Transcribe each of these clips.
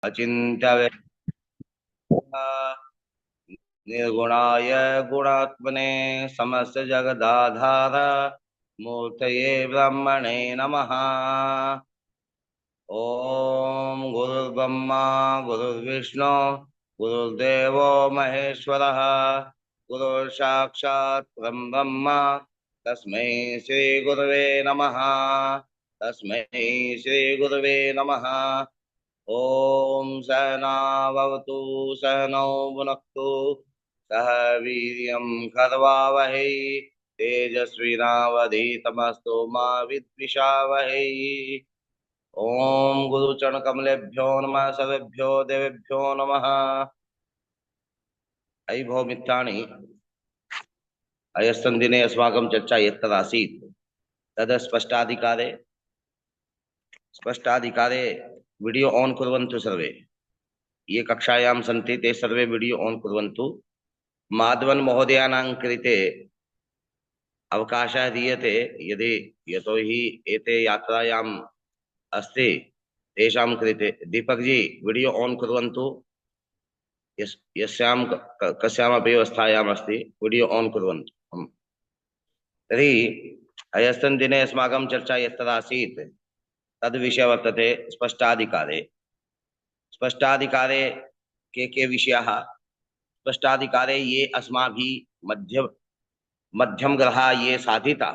अचिन्त्य निर्गुणाय गुणात्मने समस्त जगदाधार मूर्तये ब्रह्मणे नमः। ओम गुरुर्ब्रह्मा गुरुर्विष्णु गुरुर्देवो महेश्वरः गुरुर्साक्षात् ब्रह्म तस्मै श्री गुरवे नमः। तस्मै श्री गुरवे नमः। ओम सहनावतु सहनौ भुनक्तु सह वीर्यं करवावहै तेजस्विनावधीतमस्तु मा विद्विषावहै। ओम गुरुचरण कमलेभ्यो नमः सर्वेभ्यो देवेभ्यो नमः। अयि भो मित्राणि, अयस्मिन् दिने अस्माकं चर्चा यत्तदासीत् तद् स्पष्टाधिकारे वीडियो ऑन कुर्वन्तु सर्वे। ये कक्षायां सन्ति ते सर्वे वीडियो ऑन कुर्वन्तु। माधवन महोदयानां कृते अवकाशः दीयते यदि यतोहि एते यात्रायाम् अस्ति तेषां कृते। दीपक जी वीडियो ऑन कुर्वन्तु। यस्यां कस्यामपि व्यवस्थायाम् अस्ति वीडियो ऑन कुर्वन्तु। तर्हि अयस्मिन् दिने अस्माकं चर्चा यत्तदासीत् तद् विषयः वर्तते स्पष्टाधिकारे। स्पष्टाधिकारे के विषयाः? स्पष्टाधिकारे ये अस्माभिः मध्यम ग्रहा ये साधिता,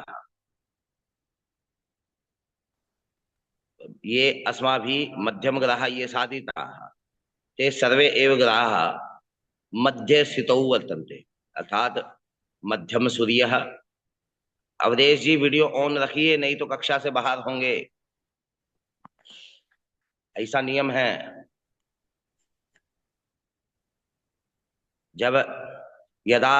ये अस्माभिः मध्यम ग्रहा ये साधिता ते सर्वे एव ग्रहाः मध्ये स्थितौ वर्तन्ते, अर्थात मध्यम सूर्यः। अवधेश जी वीडियो ऑन रखिए, नहीं तो कक्षा से बाहर होंगे, ऐसा नियम है। जब यदा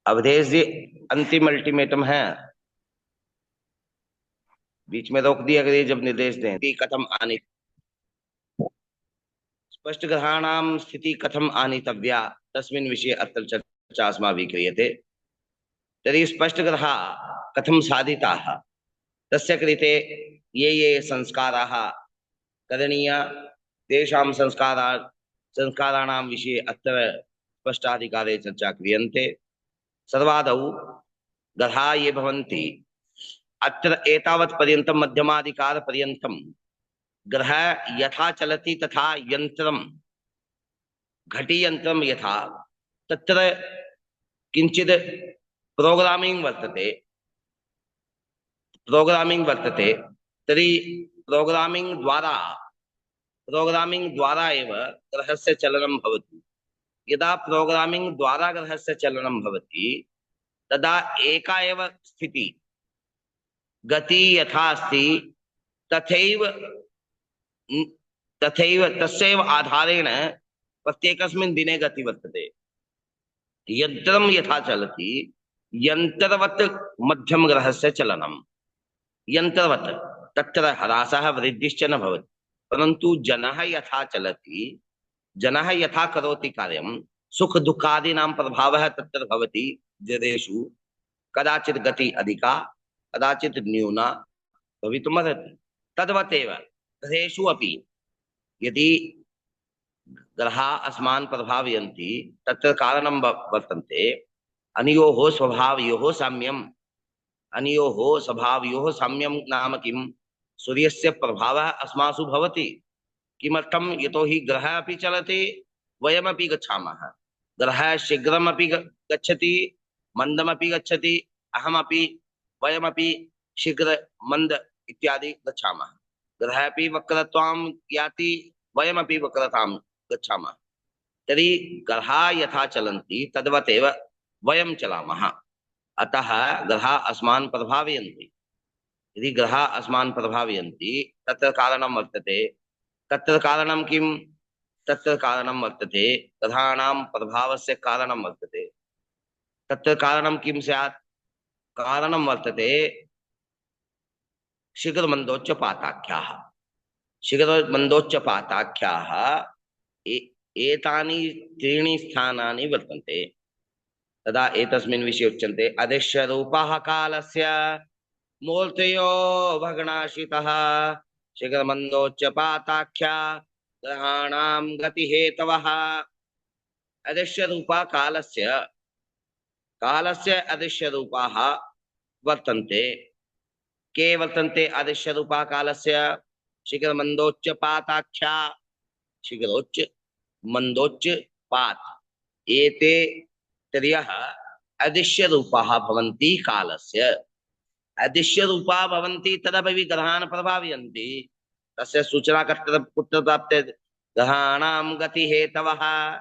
अवधेश जी अंतिम अल्टीमेटम है, बीच में रोक दिया करिए जब निर्देश दें। कथम आनी स्पष्ट ग्रहाणां स्थिति कथम आनीतव्या तस्मिन् विषये अत्र चर्चा अस्माभिः क्रियते। तर्हि स्पष्टग्रहा कथं साधिताः तस्य कृते ये संस्काराः करणीया तेषां संस्काराणां विषये अत्र स्पष्टाधिकारे चर्चा क्रियन्ते। सर्वादौ ग्रहा ये भवन्ति अत्र एतावत् पर्यन्तं मध्यमाधिकार पर्यन्तं ग्रह यथा चलति तथा यन्त्रं घटीयन्त्रं यथा तत्र किञ्चित् प्रोग्रामिंग वर्तते। तर्हि प्रोग्रामिंग द्वारा एव ग्रहस्य चलनं भवति। यदा प्रोग्रामिंग द्वारा ग्रहस्य चलनं भवति तदा एका एव स्थिति गति यथा अस्ति तथैव तस्यैव आधारेण प्रत्येकस्मिन् दिने गति वर्तते। यन्त्रं यथा चलति यन्त्रवत् मध्यम ग्रहस्य चलनं यन्त्रवत्, तत्र ह्रासः वृद्धिश्च न भवति। परन्तु जनः यथा चलति, जनः यथा करोति कार्यं, सुख दुःखादीनां प्रभावः तत्र भवति जनेषु। कदाचित् गति अधिका कदाचित् न्यूना भवितुमर्हति। तद्वत् एव ग्रहेषु अपि यदि ग्रहाः अस्मान् प्रभावयन्ति तत्र कारणं वर्तन्ते। अनयोः स्वभावयोः साम्यं नाम किं? सूर्यस्य प्रभावः अस्मासु भवति। किमर्थं? यतोहि ग्रहः अपि चलति वयमपि गच्छामः। ग्रहः शीघ्रमपि गच्छति मन्दमपि गच्छति, अहमपि वयमपि शीघ्र मंद इत्यादि गच्छामः। ग्रहः अपि वक्रतां याति वयमपि वक्रतां गच्छामः। तर्हि ग्रहाः यथा चलन्ति तद्वत् एव वयं चलामः। अतः ग्रहाः अस्मान् प्रभावयन्ति। यदि ग्रहाः अस्मान् प्रभावयन्ति तत्र कारणं वर्तते। तत्र कारणं किं? तत्र कारणं वर्तते ग्रहाणां प्रभावस्य कारणं वर्तते तत्र कारणं किं स्यात्? कारणं वर्तते शीघ्रमन्दोच्चपाताख्याः। शीघ्रमन्दोच्चपाताख्याः एतानि त्रीणि स्थानानि वर्तन्ते। तदा एतस्मिन् विषये उच्यन्ते अदृश्य रूपः कालस्य मूर्तयो भग्नाशितः शीघ्रमन्दोच्चपाताख्या ग्रहाणां गतिहेतवः। अदृश्य रूपा कालस्य अदृश्य रूपाः वर्तन्ते। के वर्तन्ते अदृश्य रूपा कालस्य? शीघ्रमन्दोच्चपाताख्या, शीघ्रोच्च मंदोच्च पात, एते त्रयः अदृश्य रूपाः भवन्ति कालस्य। अदृश्य रूपा भवन्ति तदपि ग्रहान् प्रभावयन्ति। तस्य सूचना कुत्र प्राप्ते? ग्रहाणां गतिहेतवः।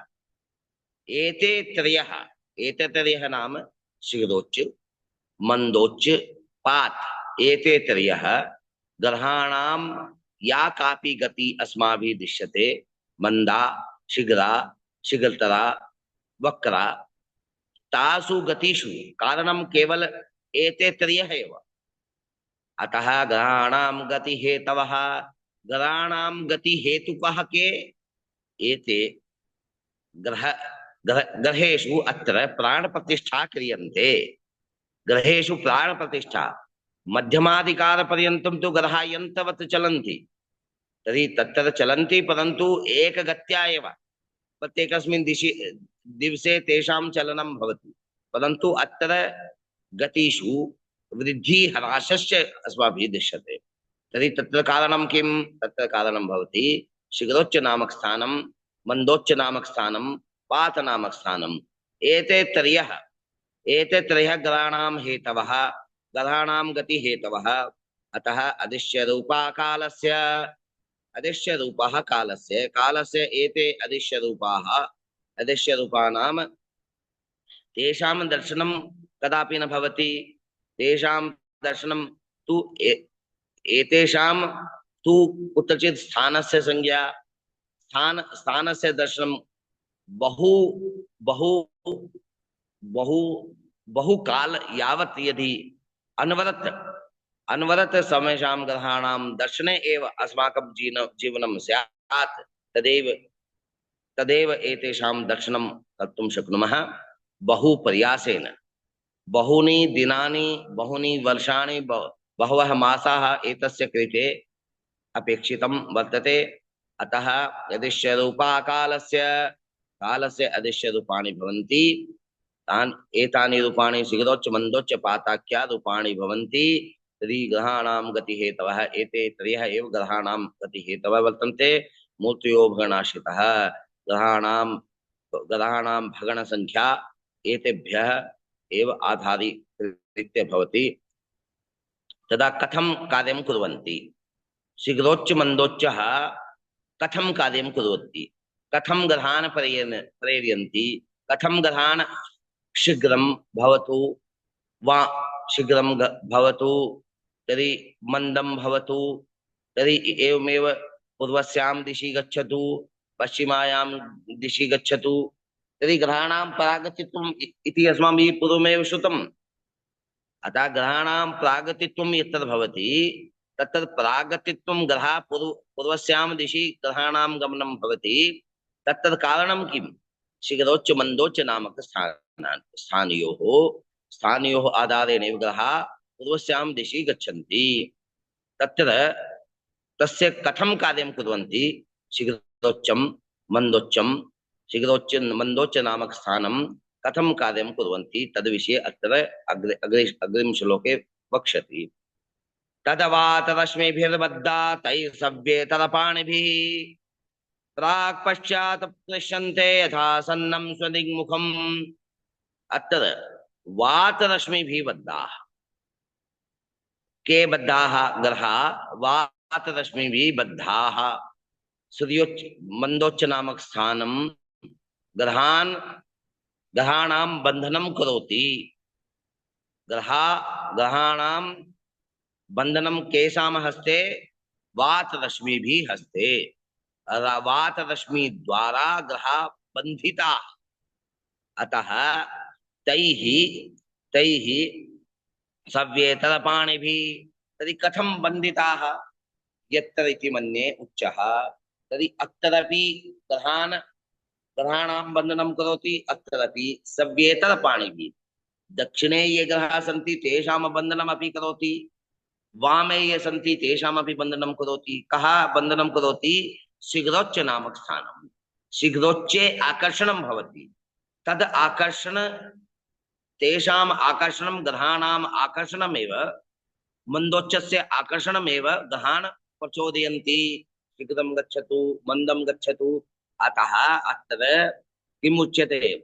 एते त्रयः नाम शीघ्रोच्च मंदोच्च पात, एते त्रयः ग्रहाणां या कापि गति अस्माभिः दृश्यते, मंदा, शीघ्रा, शीघ्रतरा, वक्रा, तासु गतिषु कारणं केवल एते त्रयः एव। अतः ग्रहाणां गति हेतवः, ग्रहाणां गति हेतुकः के? एते ग्रहेषु अत्र प्राण प्रतिष्ठा क्रियन्ते। ग्रहेषु प्राण प्रतिष्ठा मध्यमाधिकार पर्यन्तं तु ग्रहा यन्त्रवत् चलन्ति, तर्हि तत्र चलन्ति, परन्तु एकगत्या एव प्रत्येकस्मिन् दिवसे तेषां चलनं भवति। परन्तु अत्र गतिषु वृद्धि ह्रासश्च अस्माभिः दृश्यते। तर्हि तत्र कारणं किं? तत्र कारणं भवति शीघ्रोच्च नामक स्थानं, मंदोच्च नामक स्थानं, पात नामक स्थानम्। एते त्रयः ग्रहाणां हेतवः, ग्रहाणां गति हेतवः। अतः अदृश्य रूपा कालस्य, अदृश्य रूपः कालस्य एते अदृश्य रूपानां तेषां दर्शनं कदापि न भवति। तेषां दर्शनं तु एतेषां तु कुत्रचित् स्थानस्य संज्ञा, स्थानस्य दर्शनं बहु बहु बहु बहु काल यावत् यदि अनवरत समेषां ग्रहाणां दर्शने एव अस्माकं जीवनं स्यात्, तदेव एतेषां दर्शनं कर्तुं शक्नुमः। बहु प्रयासेन, बहूनि दिनानि, बहूनि वर्षाणि, बहवः मासाः एतस्य कृते अपेक्षितं वर्तते। अतः यदृश्य रूपा कालस्य अदृश्य रूपाणि भवन्ति, एतानि रूपाणि शीघ्रोच्च मंदोच्च पाताख्या रूपाणि भवन्ति। तर्हि ग्रहाणां गतिहेतवः एते त्रयः एव ग्रहाणां गतिहेतवः वर्तन्ते। मूर्तयो भग्नाशितः, ग्रहाणां भग्नसंख्या एतेभ्यः एव आधारीकृत्य भवति। तदा कथं कार्यं कुर्वन्ति? शीघ्रोच्च मंदोच्चः कथं कार्यं कुर्वन्ति? कथं ग्रहान् प्रेरयन्ति? कथं ग्रहान् शीघ्रं भवतु वा शीघ्रं भवतु, तर्हि मन्दं भवतु, तर्हि एवमेव पूर्वस्यां दिशि गच्छतु, पश्चिमायां दिशि गच्छतु, तर्हि ग्रहाणां प्रागतित्वम् इति अस्माभिः पूर्वमेव श्रुतम्। अतः ग्रहाणां प्रागतित्वं यत्र भवति तत्र प्रागतित्वं ग्रहा पूर्वस्यां दिशि ग्रहाणां गमनं भवति। तत्र कारणं किं? शीघ्रोच्च मंदोच्च नामक स्थानयोः आधारेण एव ग्रहा पूर्वस्यां दिशि गच्छन्ति। तत्र तस्य कथं कार्यं कुर्वन्ति? शीघ्रोच्च मंदोच्च नामक स्थानं कथं कार्यं कुर्वन्ति तद्विषये अत्र अग्रिम श्लोके वक्ष्यति। तदवातरश्मिभिर्बद्धा तैर्सव्येतरपाणिभिः प्राक् पश्चात् पृश्यन्ते यथा सन्नं स्वदिग्मुखम्। अत्र वातरश्मिभिः बद्धाः के बद्धाः ग्रहा? वातरश्मिभिः बद्धाः। सूर्योच्च मंदोच्च नामक स्थानं ग्रहाणां बंधनं करोति। ग्रहाणां बंधनं केषां हस्ते? वातरश्मिभिः हस्ते। वातरश्मि द्वारा ग्रहा बंधिता। अतः तैः तैः सव्येतरपाणिभिः तर्हि कथं बन्धिताः यत्र इति मन्ये उच्चः। तर्हि अत्रपि ग्रहाणां बन्धनं करोति, अत्रपि सव्येतरपाणिभिः। दक्षिणे ये ग्रहाः सन्ति तेषां बन्धनमपि करोति, वामे ये सन्ति तेषामपि बन्धनं करोति। कः बन्धनं करोति? शीघ्रोच्च नामक स्थानं। शीघ्रोच्चे आकर्षणं भवति, तद् आकर्षण तेषाम् आकर्षणं ग्रहाणाम् आकर्षणमेव, मन्दोच्चस्य आकर्षणमेव ग्रहान् प्रचोदयन्ति। शीघ्रं गच्छतु, मन्दं गच्छतु। अतः अत्र किम् उच्यते?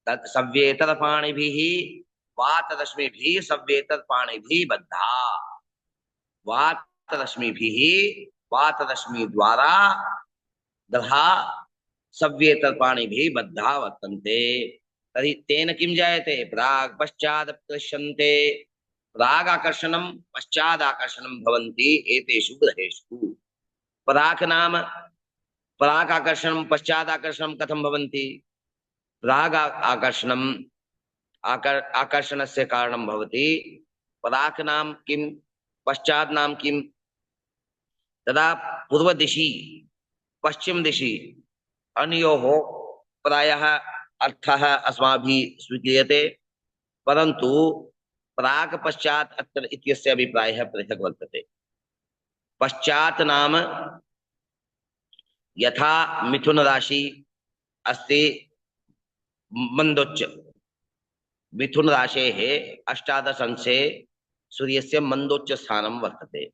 तत् सव्येतरपाणिभिः वातरश्मिभिः सव्येतरपाणिभिः बद्धा। वातरश्मिभिः वातरश्मि द्वारा ग्रहा सव्येतरपाणिभिः बद्धा वर्तन्ते। तर्हि तेन किं जायते? प्राक् पश्चात् दृश्यन्ते। प्रागाकर्षणं पश्चादाकर्षणं भवन्ति एतेषु ग्रहेषु। प्राक् नाम प्रागाकर्षणं पश्चादाकर्षणं कथं भवन्ति? प्रागाकर्षणं आकर्षणस्य कारणं भवति। प्राक् नाम किं, पश्चात् नाम किं? तदा पूर्वदिशि पश्चिम दिशि अनयोः प्रायः अर्थः अस्माभिः स्वीक्रियते, परन्तु प्राक् पश्चात् अत्र इत्यस्य अभिप्रायः पृथक् वर्तते। पश्चात् नाम यथा मिथुन राशि अस्ति मन्दोच्च, मिथुन राशेः अष्टादश अंशे सूर्यस्य मन्दोच्च स्थानं वर्तते।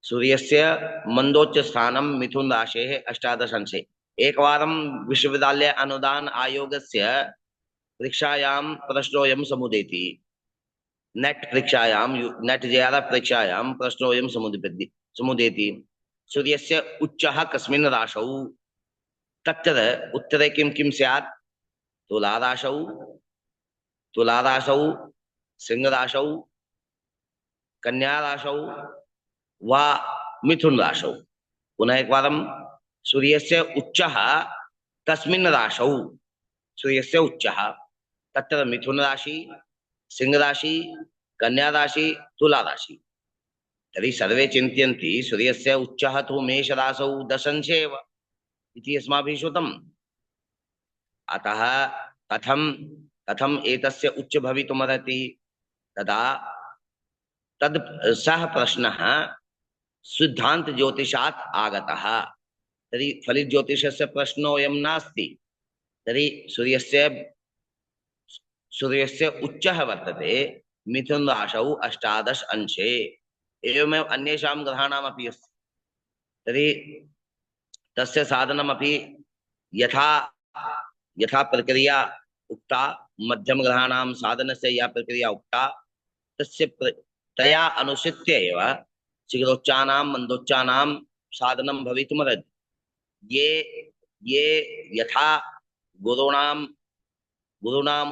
सूर्यस्य मन्दोच्च स्थानं मिथुन राशेः अष्टादश अंशे। एकवारं विश्वविद्यालय अनुदान आयोगस्य परीक्षायां प्रश्नोऽयं समुदेति। नेट परीक्षायां, नेट JRF परीक्षायां प्रश्नोऽयं समुदेति। सूर्यस्य उच्चः कस्मिन् राशौ? तत्र उत्तरे किं किं स्यात्? तुलाराशौ, तुलाराशौ, सिंहराशौ, कन्याराशौ वा मिथुन राशौ। पुनः एकवारं, सूर्यस्य उच्चः कस्मिन् राशौ? सूर्यस्य उच्चः तत्र मिथुन राशि, सिंह राशि, कन्या राशि, तुला राशि। तर्हि सर्वे चिन्तयन्ति सूर्यस्य उच्चः तु मेष राशौ दशंशे एव इति अस्माभिः श्रुतम्। अतः कथं कथम् एतस्य उच्च भवितुमर्हति? तदा तद् सः प्रश्नः सिद्धांत ज्योतिषात् आगतः। तर्हि फलित ज्योतिषस्य प्रश्नोऽयं नास्ति। तर्हि सूर्यस्य उच्चः वर्तते मिथुन राशौ अष्टादश अंशे। एवमेव अन्येषां ग्रहाणामपि अस्ति। तर्हि तस्य साधनमपि यथा यथा प्रक्रिया उक्ता, मध्यम ग्रहाणां साधनस्य या प्रक्रिया उक्ता, तया अनुसृत्य एव शीघ्रोच्चानां मन्दोच्चानां साधनं भवितुमर्हति। ये यथा गुरूणाम्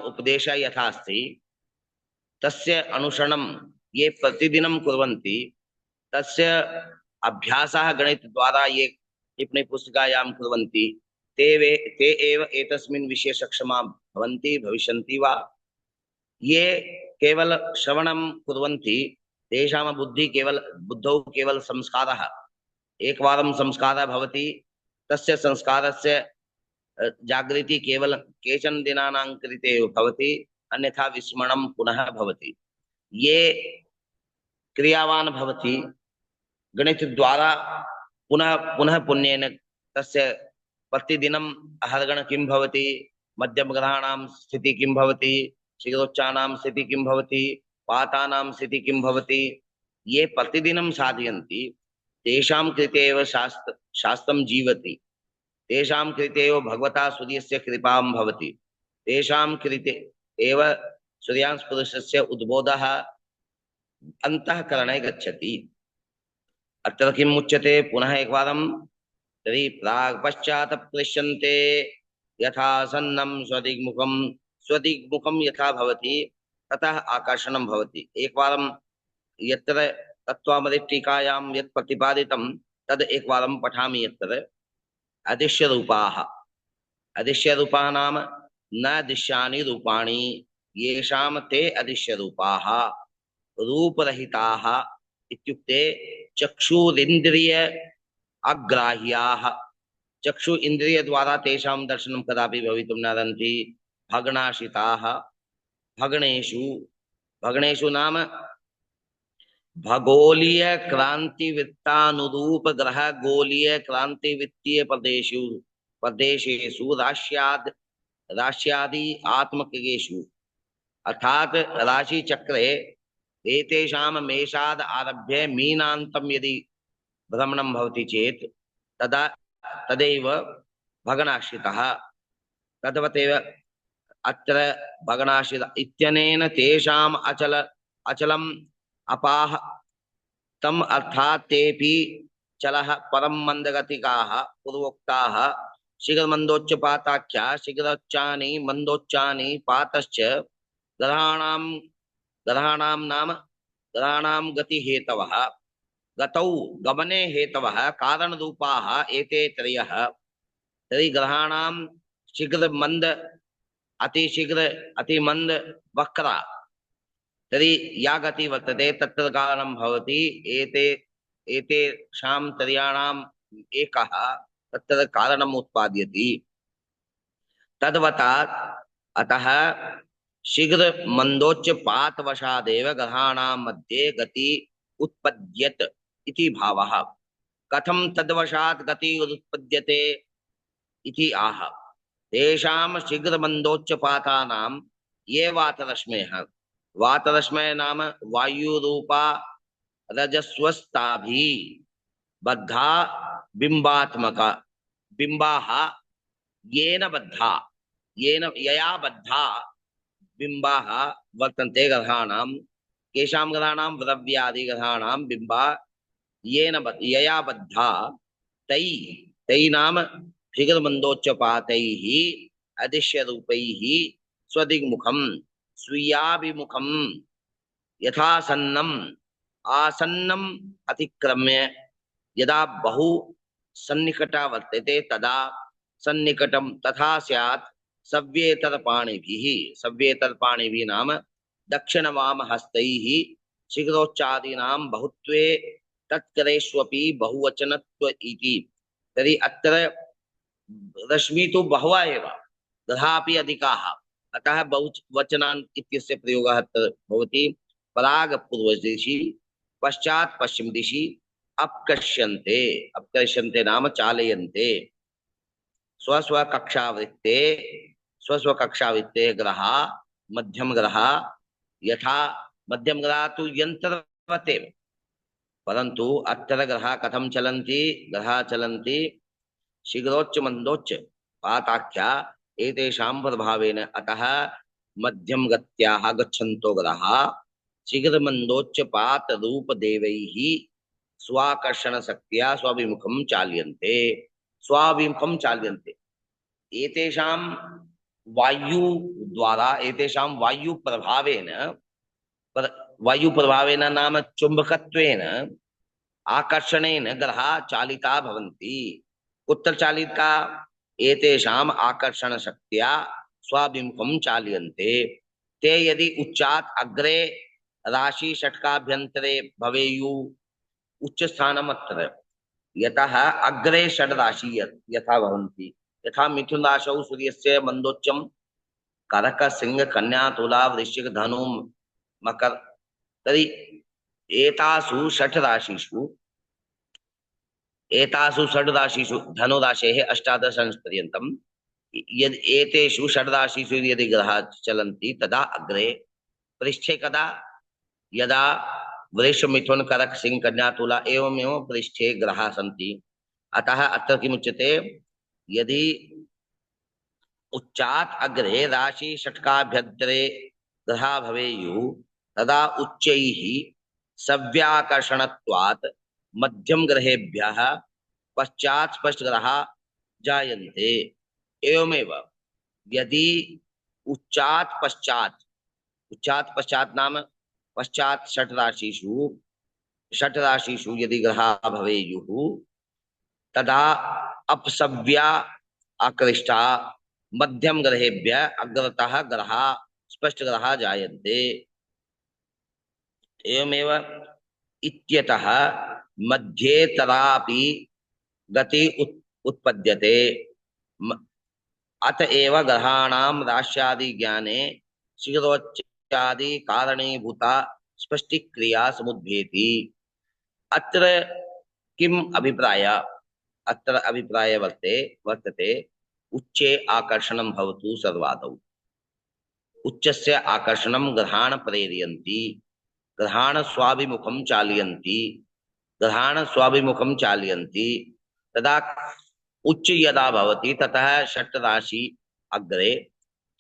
उपदेशः यथा अस्ति तस्य अनुसरणं ये प्रतिदिनं कुर्वन्ति, तस्य अभ्यासः गणितद्वारा ये टिप्पणी पुस्तिकायां कुर्वन्ति, ते एव एतस्मिन् विषये सक्षमाः भविष्यन्ति वा? ये केवल श्रवणं कुर्वन्ति तेषां बुद्धौ केवल संस्कारः, एकवारं संस्कारः भवति, तस्य संस्कारस्य जागृति केवल केचन दिनानां कृते एव भवति, अन्यथा विस्मरणं पुनः भवति। ये क्रियावान् भवति गणितद्वारा पुनः पुनः पुण्येन तस्य प्रतिदिनम् अहर्गण किं भवति, मध्यमग्रहाणां स्थितिः किं भवति, शीघ्रोच्चानां स्थितिः किं भवति, पातानां स्थितिः किं भवति, ये प्रतिदिनं साधयन्ति तेषां कृते एव शास्त्रं जीवति, तेषां कृते एव भगवता सूर्यस्य कृपां भवति, तेषां कृते एव सूर्यांश पुरुषस्य उद्बोधः अंतःकरणे गच्छति। अत्र किम् उच्यते? पुनः एकवारं, तर्हि प्राक् पश्चात् पृश्यन्ते यथा सन्नं स्वदिग्मुखं यथा भवति ततः आकर्षणं भवति। एकवारं यत्र तत्त्वामृत टीकायां यत् प्रतिपादितं तद् एकवारं पठामि। यत्र अदृश्यरूपाः नाम न दृश्यानि रूपाणि येषां ते अदृश्य रूपाः रूपरहिताः इत्युक्ते चक्षुरिन्द्रिय अग्राह्याः। चक्षु इंद्रिय द्वारा तेषां दर्शनं कदापि भवितुं नार्हन्ति। भग्नाशिताः भग्नेषु भग्नेषु नाम खगोलीय क्रांति वृत्तानुरूप ग्रह गोलीय क्रांति वित्तीय प्रदेशेषु राष्ट्यादि आत्मकेषु अर्थात राशि चक्रे एतेषां मेषाद आरभ्य मीनान्तं यदि भ्रमणं भवति चेत् तदा तदैव भग्नाश्रितः। तद्वदेव अत्र भग्नाश्रित इत्यनेन तेषाम् अचलम् अपाह तम अर्थात तेपि चलः परम मंदगतिकाः पूर्वोक्ताः शीघ्रमन्दोच्चपाताख्या शीघ्रोच्चानि मंदोच्चानि पातश्च ग्रहाणां ग्रहाणां नाम ग्रहाणां गति हेतवः गतौ गमने हेतवः कारणरूपाः एते त्रयः। तर्हि ग्रहाणां शीघ्र मंद अतिशीघ्र अतिमंद वक्रा तर्हि या गति वर्तते तत्र कारणं भवति एतेषां त्रयाणाम् एकः तत्र कारणम् उत्पाद्यति। तद्वता अतः शीघ्र मंदोच्चपातवशादेव ग्रहाणां मध्ये गति उत्पद्यत इति भावः। कथं तद्वशात् गति उत्पद्यते इति आह। तेषां शीघ्र मंदोच्चपातानां ये वातरश्मयः वातरश्मय नाम वायुरूपा रजस्वस्ताभि बद्धा बिंबात्मक बिंबाः येन बद्धा येन यया बद्धा बिंबाः वर्तन्ते ग्रहाणां केषां ग्रहाणां द्रव्यादि ग्रहाणां बिंबा येन यया बद्धा तै तै नाम शीघ्रमन्दोच्चपातैः अदृश्यरूपैः स्वदिग्मुखं स्वीयाभिमुखं यथासन्नम् आसन्नम् अतिक्रम्य यदा बहु सन्निकटा वर्तते तदा सन्निकटं तथा स्यात् सव्येतरपाणिभिः नाम दक्षिणवामहस्तैः शीघ्रोच्चादीनां बहुत्वे तत्करेष्वपि बहुवचनत्व इति। तर्हि अत्र रश्मि तो बहवः एव ग्रहापि अधिकाः अतः बहुवचनान् इत्यस्य प्रयोगः अत्र भवति। प्राग पूर्व दिशि पश्चात् पश्चिम दिशि अपकर्ष्यन्ते अपकर्ष्यन्ते नाम चालयन्ते स्वस्वकक्षावृत्ते ग्रहा मध्यम ग्रहा यथा मध्यम ग्रहा तो यंत्रवत् एव परंतु अत्र ग्रहा कथं चलन्ति ग्रहा चलन्ति शीघ्रोच्च मंदोच्च पाताख्या एतेषां प्रभावेन अतः मध्यम गत्याः गच्छन्तो ग्रहा शीघ्र मंदोच्च पात रूप देवैः स्वाकर्षण शक्त्या स्वाभिमुखं चाल्यन्ते एतेषां वायु द्वारा एतेषां वायु प्रभावेन नाम चुंबकत्वेन आकर्षणेन ग्रहा चालिता भवन्ति। कुत्र चालिता एतेषाम् आकर्षण शक्त्या स्वाभिमुखं चाल्यन्ते। ते यदि उच्चात् अग्रे राशि षट्काभ्यन्तरे भवेयुः उच्च स्थानम् अत्र यतः अग्रे षड् राशि यथा भवन्ति यथा मिथुन राशौ सूर्यस्य मंदोच्चं करक सिंह कन्या तुला वृश्चिक धनु मकर तर्हि एतासु षड् राशिषु धनुराशेः अष्टादश पर्यन्तं यदि एतेषु षड् राशिषु यदि ग्रहाः चलन्ति तदा अग्रे पृष्ठे कदा यदा वृष मिथुन करक सिंह कन्या तुला एवमेव पृष्ठे ग्रहाः सन्ति। अतः अत्र किमुच्यते यदि उच्चात् अग्रे राशि षट्काभ्यन्तरे ग्रहा भवेयुः तदा उच्चैः सव्याकर्षणत्वात् मध्यम ग्रहेभ्यः पश्चात् स्पष्ट ग्रहा जायन्ते। एवमेव यदि उच्चात् पश्चात् नाम पश्चात् षट् राशिषु यदि ग्रहा भवेयुः तदा अपसव्या आकृष्टा मध्यम ग्रहेभ्य अग्रतः ग्रहा स्पष्टग्रहा जायन्ते। एवमेव इत्यतः मध्येतरापि गति उत्पद्यते। अत एव ग्रहाणां राश्यादि ज्ञाने शीघ्रोच्चादि कारणीभूता स्पष्टिक्रिया समुद्भेति। अत्र किम अभिप्राय? अत्र अभिप्राय वर्तते उच्चे आकर्षणं भवतु सर्वादौ। उच्चस्य आकर्षणं ग्रहाण प्रेरयन्ति, ग्रहाण स्वाभिमुखं चालयन्ति, ग्रहाण स्वाभिमुखं चालयन्ति। तदा उच्च यदा भवति ततः षट् राशि अग्रे,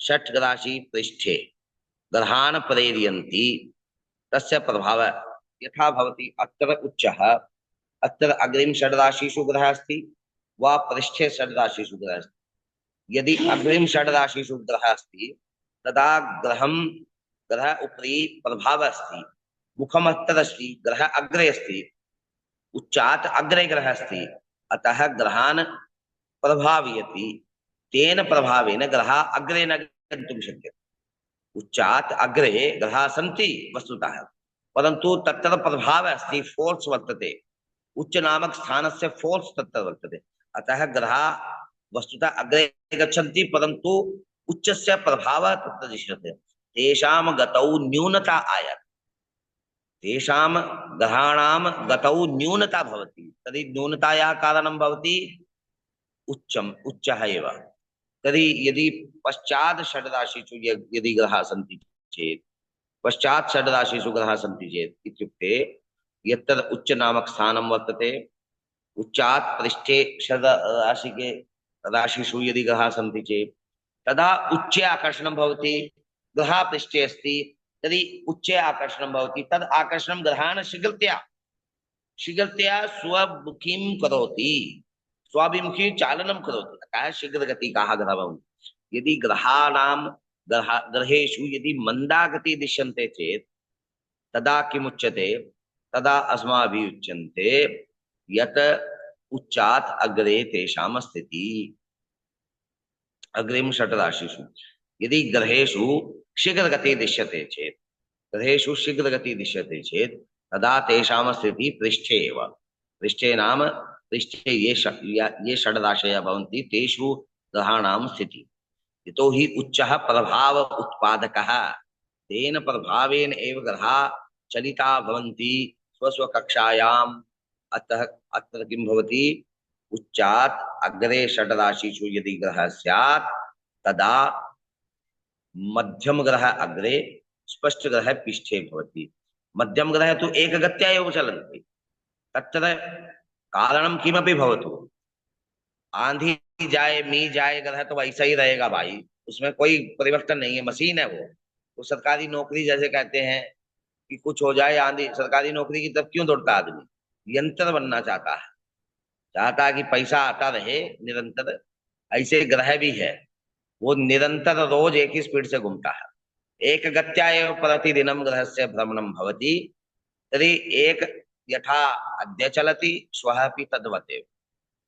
षट् राशि पृष्ठे ग्रहाण प्रेरयन्ति। तस्य प्रभाव यथा भवति। अत्र उच्चः, अत्र अग्रिम षड् राशिषु ग्रहः अस्ति वा पृष्ठे षड् राशिषु ग्रहः अस्ति। यदि अग्रिम षड् राशिषु ग्रहः अस्ति तदा ग्रह उपरि प्रभाव अस्ति, मुखम अत्र अस्ति, ग्रह अग्रे अस्ति, उच्चात् अग्रे ग्रह अस्ति, अतः ग्रहान् प्रभावयति। तेन प्रभावेन ग्रह अग्रे न गन्तुं शक्यते। उच्चात् अग्रे ग्रहाः सन्ति वस्तुतः, परन्तु तत्र प्रभावः अस्ति, फोर्स वर्तते। उच्च नामक स्थानस्य फोर्स तत्र वर्तते, अतः ग्रहाः वस्तुतः अग्रे गच्छन्ति, परन्तु उच्चस्य प्रभावः तत्र दृश्यते। तेषां गतौ न्यूनता आयाति, तेषां ग्रहाणां गतौ न्यूनता भवति। तर्हि न्यूनतायाः कारणं भवति उच्चः एव। तर्हि यदि पश्चात् षड् राशिषु यदि ग्रहाः सन्ति चेत्, पश्चात् षड् राशिषु ग्रहाः सन्ति चेत् इत्युक्ते यत्र उच्च नामक स्थानं वर्तते, उच्चात् पृष्ठे षड् राशिषु यदि ग्रहाः सन्ति चेत् तदा उच्चे आकर्षणं भवति। ग्रहः पृष्ठे अस्ति तर्हि उच्चे आकर्षणं भवति। तद् आकर्षणं ग्रहान् शीघ्रतया स्वमुखीं करोति, स्वाभिमुखी चालनं करोति। अतः शीघ्रगतिकाः ग्रहाः भवन्ति। यदि ग्रहेषु यदि मंदा गति दृश्यन्ते चेत् तदा किमुच्यते? तदा अस्माभिः उच्यन्ते यत् उच्चात् अग्रे तेषां स्थितिः। अग्रिम षट् राशिषु यदि ग्रहेषु शीघ्रगति दृश्यते चेत्, ग्रहेषु शीघ्रगति दृश्यते चेत् तदा तेषां स्थितिः पृष्ठे एव। पृष्ठे नाम पृष्ठे ये षड् राशयः भवन्ति तेषु ग्रहाणां स्थितिः। यतोहि उच्चः प्रभाव उत्पादकः, तेन प्रभावेन एव ग्रहाः चलिता भवन्ति स्वस्वकक्षायाम्। अतः अत्र किं भवति? उच्चात् अग्रे षड् राशिषु यदि ग्रहः स्यात् तदा मध्यम ग्रह अग्रे, स्पष्ट ग्रह पृष्ठे भवति। मध्यम ग्रह तु एकगत्या एव चलन्ति। तत्र कारणं किमपि भवतु, आंधी जाए मी जाए, ग्रह तो वैसा ही रहेगा भाई, उसमें कोई परिवर्तन नहीं है, मशीन है वो सरकारी नौकरी जैसे कहते हैं कि कुछ हो जाए आंधी, सरकारी नौकरी की तरफ क्यों दौड़ता आदमी? यंत्र बनना चाहता है कि पैसा आता रहे निरंतर। ऐसे ग्रह भी है, वो निरंतर रोज एक ही स्पीड से घूमता है। एक गत्या एव प्रतिदिनं ग्रहस्य भ्रमणं भवति। तर्हि एक यथा अद्य चलति श्वः अपि तद्वत् एव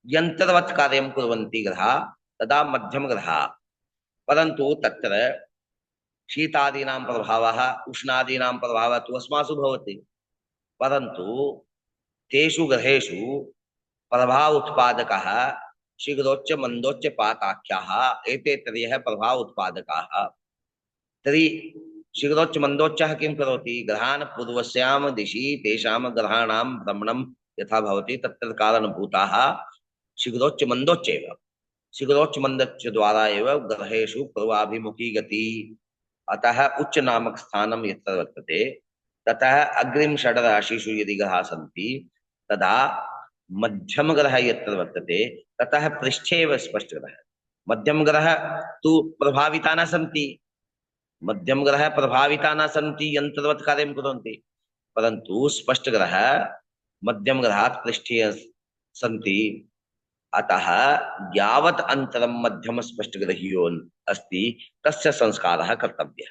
यन्त्रवत् कार्यं कुर्वन्ति ग्रहाः, तदा मध्यम ग्रहाः। परन्तु तत्र शीतादीनां प्रभावः, उष्णादीनां प्रभावः तु अस्मासु भवति, परन्तु तेषु ग्रहेषु प्रभाव उत्पादकः शीघ्रोच्च मंदोच्च पाताख्याः एते त्रयः प्रभाव उत्पादकाः। तर्हि शीघ्रोच्च मंदोच्चः किं करोति? ग्रहान् पूर्वस्यां दिशि तेषां ग्रहाणां भ्रमणं यथा भवति तत्र कारणभूताः शीघ्रोच्च मंदोच्च एव। शीघ्रोच्च मंदोच्च द्वारा एव ग्रहेषु पूर्वाभिमुखी गति। अतः उच्च नामक स्थानं यत्र वर्तते ततः अग्रिम षड् राशिषु यदि ग्रहाः सन्ति तदा मध्यम ग्रह यत्र वर्तते ततः पृष्ठे एव स्पष्ट ग्रह। मध्यम ग्रह तु प्रभाविता न सन्ति, मध्यम ग्रह प्रभाविता न सन्ति, यन्त्रवत् कार्यं कुर्वन्ति, परन्तु स्पष्ट ग्रह मध्यम ग्रहात् पृष्ठे सन्ति। अतः यावत् अंतरं मध्यम स्पष्ट ग्रहीयोन् अस्ति तस्य संस्कारः कर्तव्यः।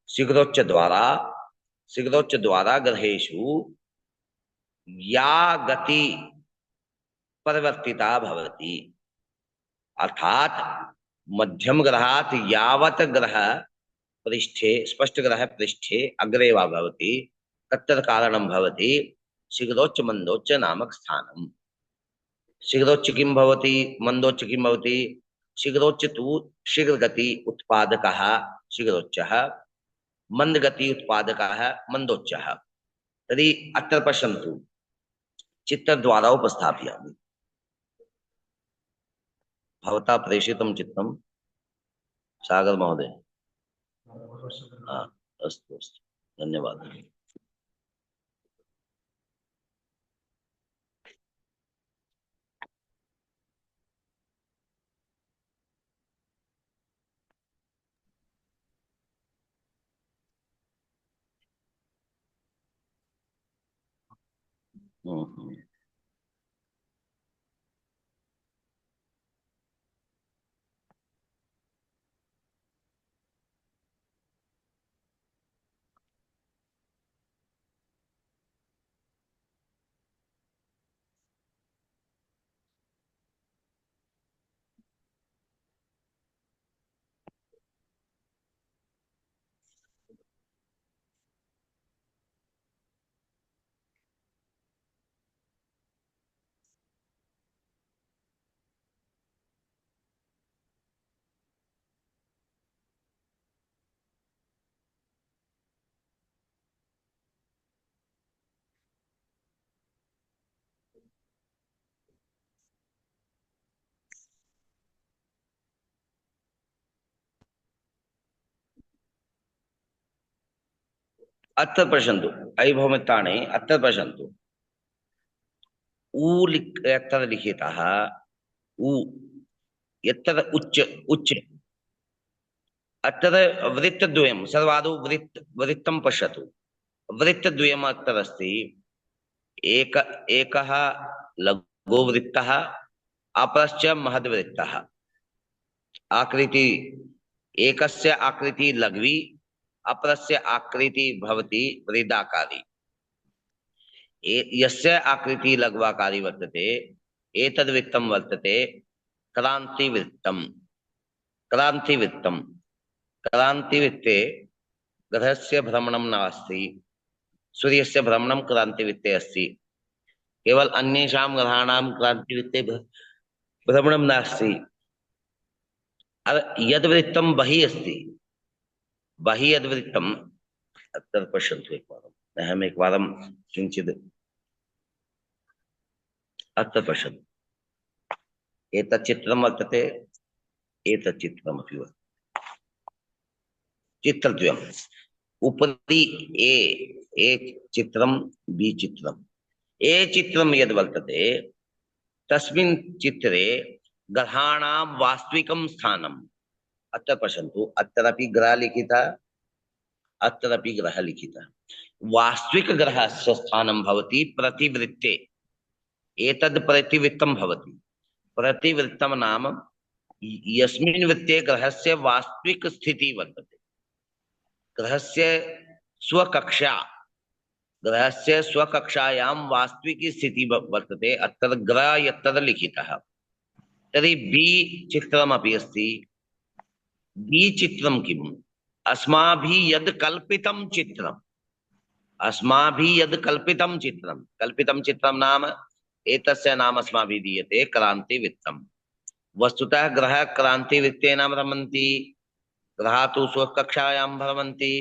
शीघ्रोच्च द्वारा ग्रहेषु या गति परिवर्तिता भवति, अर्थात मध्यम ग्रहात् यावत् ग्रह पृष्ठे स्पष्ट ग्रह पृष्ठे अग्रे वा भवति तत्तत् कारणं भवति शीघ्रोच्च मन्दोच्च नामक स्थानम्। शीघ्रोच्च किं भवति मन्दोच्च किं भवति? शीघ्रोच्च तु शीघ्रगति उत्पादकः शीघ्रोच्चः, मन्दगति उत्पादकः मन्दोच्चः। तर्हि अत्र पश्यन्तु, चित्रद्वारा उपस्थापयामि। भवता प्रेषितं चित्रं सागर महोदय? हाँ, अस्तु अस्तु, धन्यवादः। हम्म। अत्र पश्यन्तु, अयि भवमित्राणि अत्र पश्यन्तु, यत्र लिखितः उ यत्र उच्च उच्च, अत्र वृत्तद्वयं सर्वादौ वृत्तं पश्यतु। वृत्तद्वयम् अत्र अस्ति। एकः लघुवृत्तः, अपरश्च महद्वृत्तः। आकृति एकस्य आकृति लघ्वी, अपरस्य आकृति भवति वृत्ताकारी। यस्य आकृति लघ्वाकारी वर्तते एतद्वृत्तं वर्तते क्रांतिवृत्तम्। क्रांतिवृत्तम् क्रांतिवृत्ते ग्रहस्य भ्रमणं नास्ति, सूर्यस्य भ्रमणं क्रांतिवृत्ते अस्ति। केवल अन्येषां ग्रहाणां क्रांतिवृत्ते भ्रमणं नास्ति। यद्वृत्तं बहिः अस्ति, बहिः यद्वृत्तं, अत्र पश्यन्तु एकवारम्। अहम् एकवारं किञ्चित् अत्र पश्यन्तु। एतत् चित्रं वर्तते, एतत् चित्रमपि वर्तते। चित्रद्वयम् उपरि ए चित्रं, बी चित्रम्। ए चित्रं यद् वर्तते तस्मिन् चित्रे ग्रहाणां वास्तविकं स्थानम् अत्र पश्यन्तु। अत्रापि ग्रहः लिखितः, अत्रापि ग्रहः लिखितः। वास्तविकग्रहस्य स्थानं भवति प्रतिवृत्ते। एतद् प्रतिवृत्तं भवति। प्रतिवृत्तं नाम यस्मिन् वृत्ते ग्रहस्य वास्तविक स्थितिः वर्तते। ग्रहस्य स्वकक्षा, ग्रहस्य स्वकक्षायां वास्तविकी स्थितिः वर्तते। अत्र ग्रह यत्र लिखितः। तर्हि बी चित्रमपि अस्ति। बी चित्रं किम्? अस्माभिः यद् कल्पितं चित्रम्, अस्माभिः यद् कल्पितं चित्रं, कल्पितं चित्रं नाम एतस्य नाम अस्माभिः दीयते क्रांतिवृत्तम्। वस्तुतः ग्रह क्रांतिवृत्तेन भ्रमन्ति, ग्रहाः तु स्वकक्षायां भ्रमन्ति।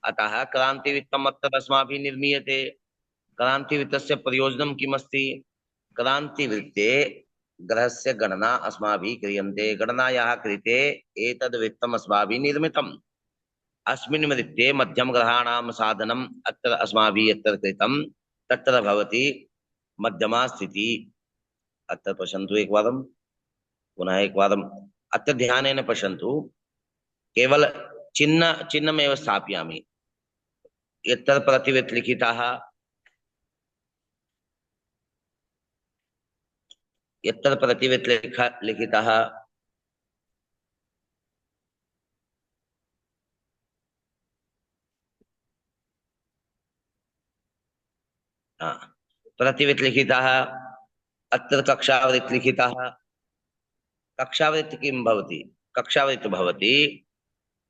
अतः क्रांतिवृत्तम् अत्र अस्माभिः निर्मीयते। क्रांतिवृत्तस्य प्रयोजनं किमस्ति? क्रांतिवृत्ते ग्रहस्य गणना अस्माभिः क्रियन्ते। गणनायाः कृते एतद् वृत्तम् अस्माभिः निर्मितम्। अस्मिन् वृत्ते मध्यमग्रहाणां साधनम् अत्र अस्माभिः यत्र कृतं तत्र भवति मध्यमा स्थितिः। अत्र पश्यन्तु एकवारं, पुनः एकवारम् अत्र ध्यानेन पश्यन्तु। केवल चिह्नमेव स्थापयामि। यत्र प्रतिवृत्त लिखितः, यत्र प्रतिवृत्त लिखितः, प्रतिवृत्त लिखितः, अत्र कक्षावृत्त लिखितः। कक्षावृत्त किं भवति? कक्षावृत्त भवति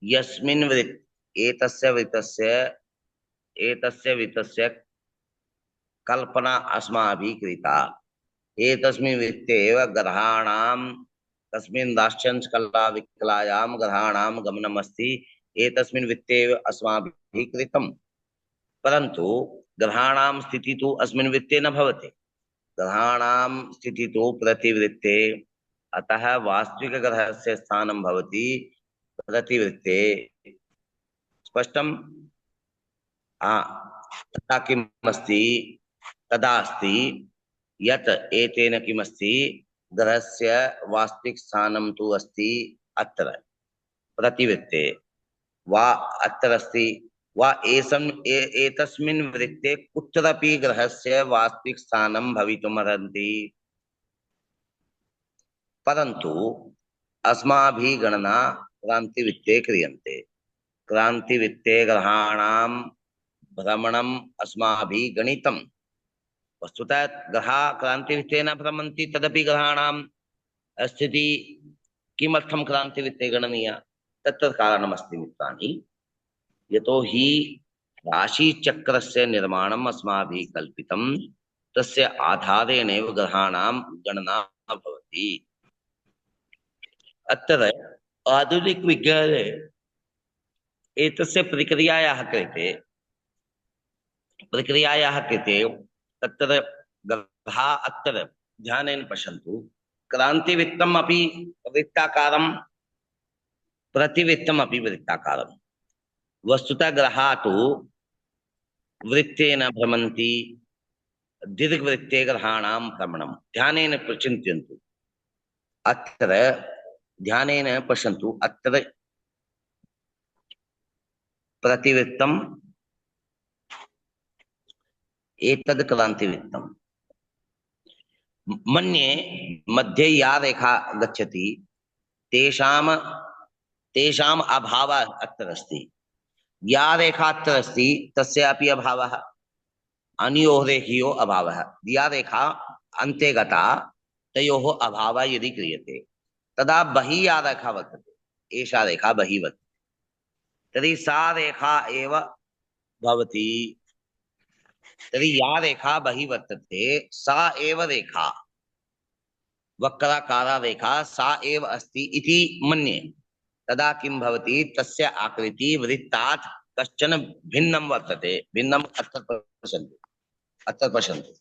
यस्मिन् एतस्य वृत्तस्य कल्पना अस्माभिः कृता। एतस्मिन् वृत्ते एव ग्रहाणां तस्मिन् दाश्चंस कला विकलायां ग्रहाणां गमनमस्ति। एतस्मिन् वृत्ते एव अस्माभिः कृतं, परन्तु ग्रहाणां स्थितिः तु अस्मिन् वृत्ते न भवति। ग्रहाणां स्थितिः तु प्रतिवृत्ते, अतः वास्तविकग्रहस्य स्थानं भवति प्रतिवृत्ते। स्पष्टं? तथा किम् अस्ति? तदा अस्ति यत् एतेन किमस्ति, ग्रहस्य वास्तविक स्थानं तु अस्ति अत्र प्रतिवृत्ते वा अत्र अस्ति वा एतस्मिन् वृत्ते कुत्रपि ग्रहस्य वास्तविक स्थानं भवितुमर्हति, परन्तु अस्माभिः गणना क्रांतिवृत्ते क्रियन्ते। क्रांतिवृत्ते ग्रहाणां भ्रमणम् अस्माभिः गणितम्। वस्तुतः ग्रहा क्रांतिवृत्ते न भ्रमन्ति, तदपि ग्रहाणां स्थिति किमर्थं क्रांतिवृत्ते गणनीया? तत्र कारणमस्ति मित्राणि। यतो हि राशिचक्रस्य निर्माणम् अस्माभिः कल्पितं, तस्य आधारेणेव ग्रहाणां गणना भवति। अत्र आधुनिक विज्ञाने एतस्य प्रक्रियायाः कृते तत्र ग्रहा अत्र ध्यानेन पश्यन्तु। क्रांतिवृत्तम् अपि वृत्ताकारं, प्रतिवृत्तम् अपि वृत्ताकारं। वस्तुतः ग्रहा तु वृत्तेन भ्रमन्ति, दीर्घवृत्ते ग्रहाणां भ्रमणं। ध्यानेन चिन्तयन्तु, अत्र ध्यानेन पश्यन्तु। अत्र प्रतिवृत्तम्, एतद् क्रांतिवृत्तम्। मन्ये मध्ये या रेखा गच्छति तेषाम् अभावः अत्र अस्ति। या रेखा अत्र अस्ति तस्यापि अभावः, अन्योः रेखयोः अभावः। या रेखा अन्ते गता तयोः अभावः यदि क्रियते, तदा बहिः या रेखा वर्तते, एषा रेखा बहिः वर्तते, तर्हि सा रेखा एव भवति। तर्हि या रेखा बहिः वर्तते सा एव रेखा, वक्राकारा रेखा सा एव अस्ति इति मन्ये। तदा किं भवति? तस्य आकृति वृत्तात् कश्चन भिन्नं वर्तते। भिन्नम् अत्र पश्यन्तु।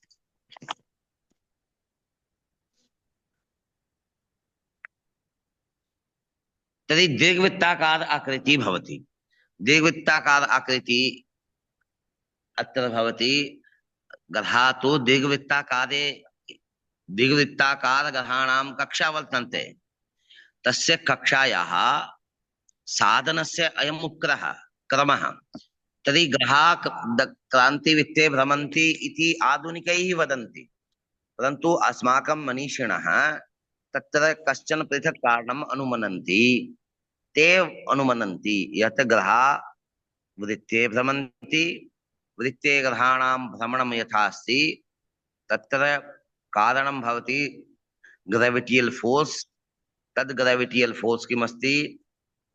तर्हि दीर्घवृत्ताकार आकृति भवति। दीर्घवृत्ताकार आकृति अत्र भवति। ग्रहा तु दीर्घवृत्ताकार ग्रहाणां कक्षा वर्तन्ते। तस्य कक्षायाः साधनस्य अयम् उपक्रमः क्रमः। तर्हि ग्रहा क्रांतिवृत्ते भ्रमन्ति इति आधुनिकैः वदन्ति, परन्तु अस्माकं मनीषिणः तत्र कश्चन पृथक् कारणम् अनुमनन्ति। ते अनुमनन्ति यत् ग्रहा वृत्ते भ्रमन्ति, वृत्ते ग्रहाणां भ्रमणं यथा अस्ति तत्र कारणं भवति ग्रेविटियल फोर्स। तद् ग्रेविटियल फोर्स किमस्ति?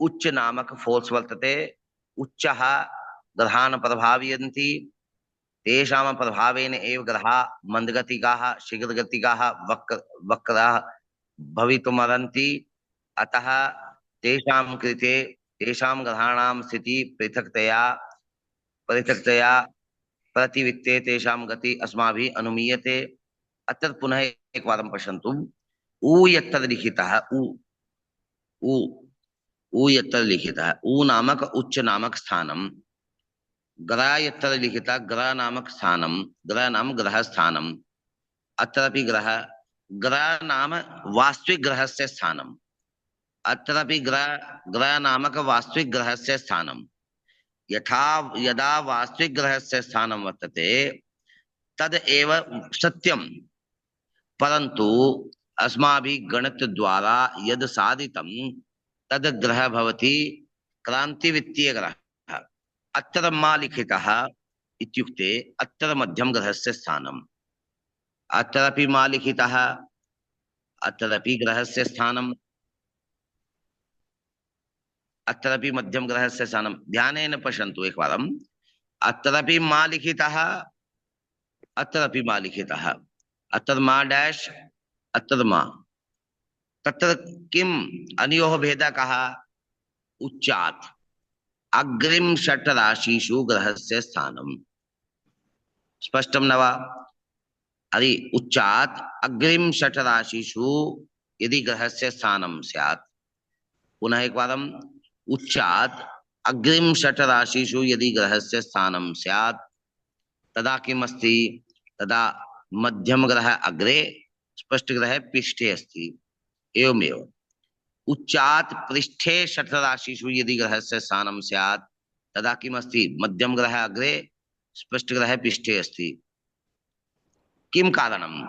उच्च नामक फोर्स वर्तते। उच्चः ग्रहान् प्रभावयन्ति। तेषां प्रभावेन एव ग्रहाः मन्दगतिकाः, शीघ्रगतिकाः, वक्राः भवितुमर्हन्ति। अतः तेषां कृते तेषां ग्रहाणां स्थितिः पृथक्तया प्रतिवृत्ते तेषां गति अस्माभिः अनुमीयते। अत्र पुनः एकवारं पश्यन्तु। उ यत्र लिखितः उ यत्र लिखितः उ नामक उच्च नामक स्थानं, ग्रह यत्र लिखितः ग्रह नामक स्थानं, ग्रह नाम ग्रह स्थानम्। अत्रापि ग्रह नाम वास्तविक ग्रहस्य स्थानम्। अत्रापि ग्रह नामक वास्तविक ग्रहस्य स्थानम्। यदा वास्तविक ग्रहस्य स्थानं वर्तते तद एव सत्यं, परन्तु अस्माभिः गणितद्वारा यद् साधितं तद् ग्रहः भवति क्रांतिवृत्तीय ग्रहः। अत्र मा लिखितः इत्युक्ते अत्र मध्यम ग्रहस्य स्थानम्। अत्रापि मा लिखितः, अत्रापि ग्रहस्य स्थानम्। अत्रापि मध्यम ग्रहस्य स्थानं ध्यानेन पश्यन्तु एकवारम्। अत्रापि मा लिखितः, अत्रापि मा लिखितः, अत्र मा डैश, अत्र मा। तत्र किम् अनयोः भेदः कः? उच्चात् अग्रिम षट् राशिषु ग्रहस्य स्थानम्। स्पष्टं न वा? अरे उच्चात् अग्रिम षट् राशिषु यदि ग्रहस्य स्थानं स्यात्, पुनः एकवारम्, उच्चात् अग्रिम षट् राशिषु यदि ग्रहस्य स्थानं स्यात्, तदा किम् अस्ति? तदा मध्यम ग्रह अग्रे, स्पष्ट ग्रह पृष्ठे अस्ति। एवमेव उच्चात् पृष्ठे षट् राशिषु यदि ग्रहस्य स्थानं स्यात्, तदा किम् अस्ति? मध्यम ग्रह अग्रे, स्पष्ट ग्रह पृष्ठे अस्ति। किं कारणं?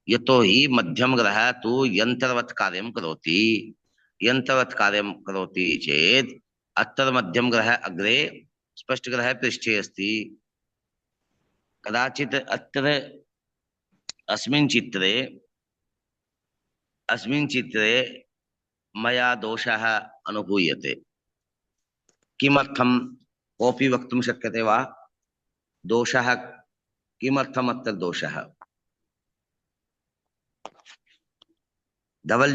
यतो हि मध्यम ग्रह तु यंत्रवत् कार्यं करोति। यंत्रवत् कार्यं करोति चेत् अत्र मध्यम ग्रह अग्रे, स्पष्ट ग्रह पृष्ठे अस्ति। कदाचित् अत्र अस्मिन् चित्रे मया दोषः अनुभूयते। किमर्थं? कोऽपि वक्तुं शक्यते वा? दोषः किमर्थम् अत्र दोषः? धवल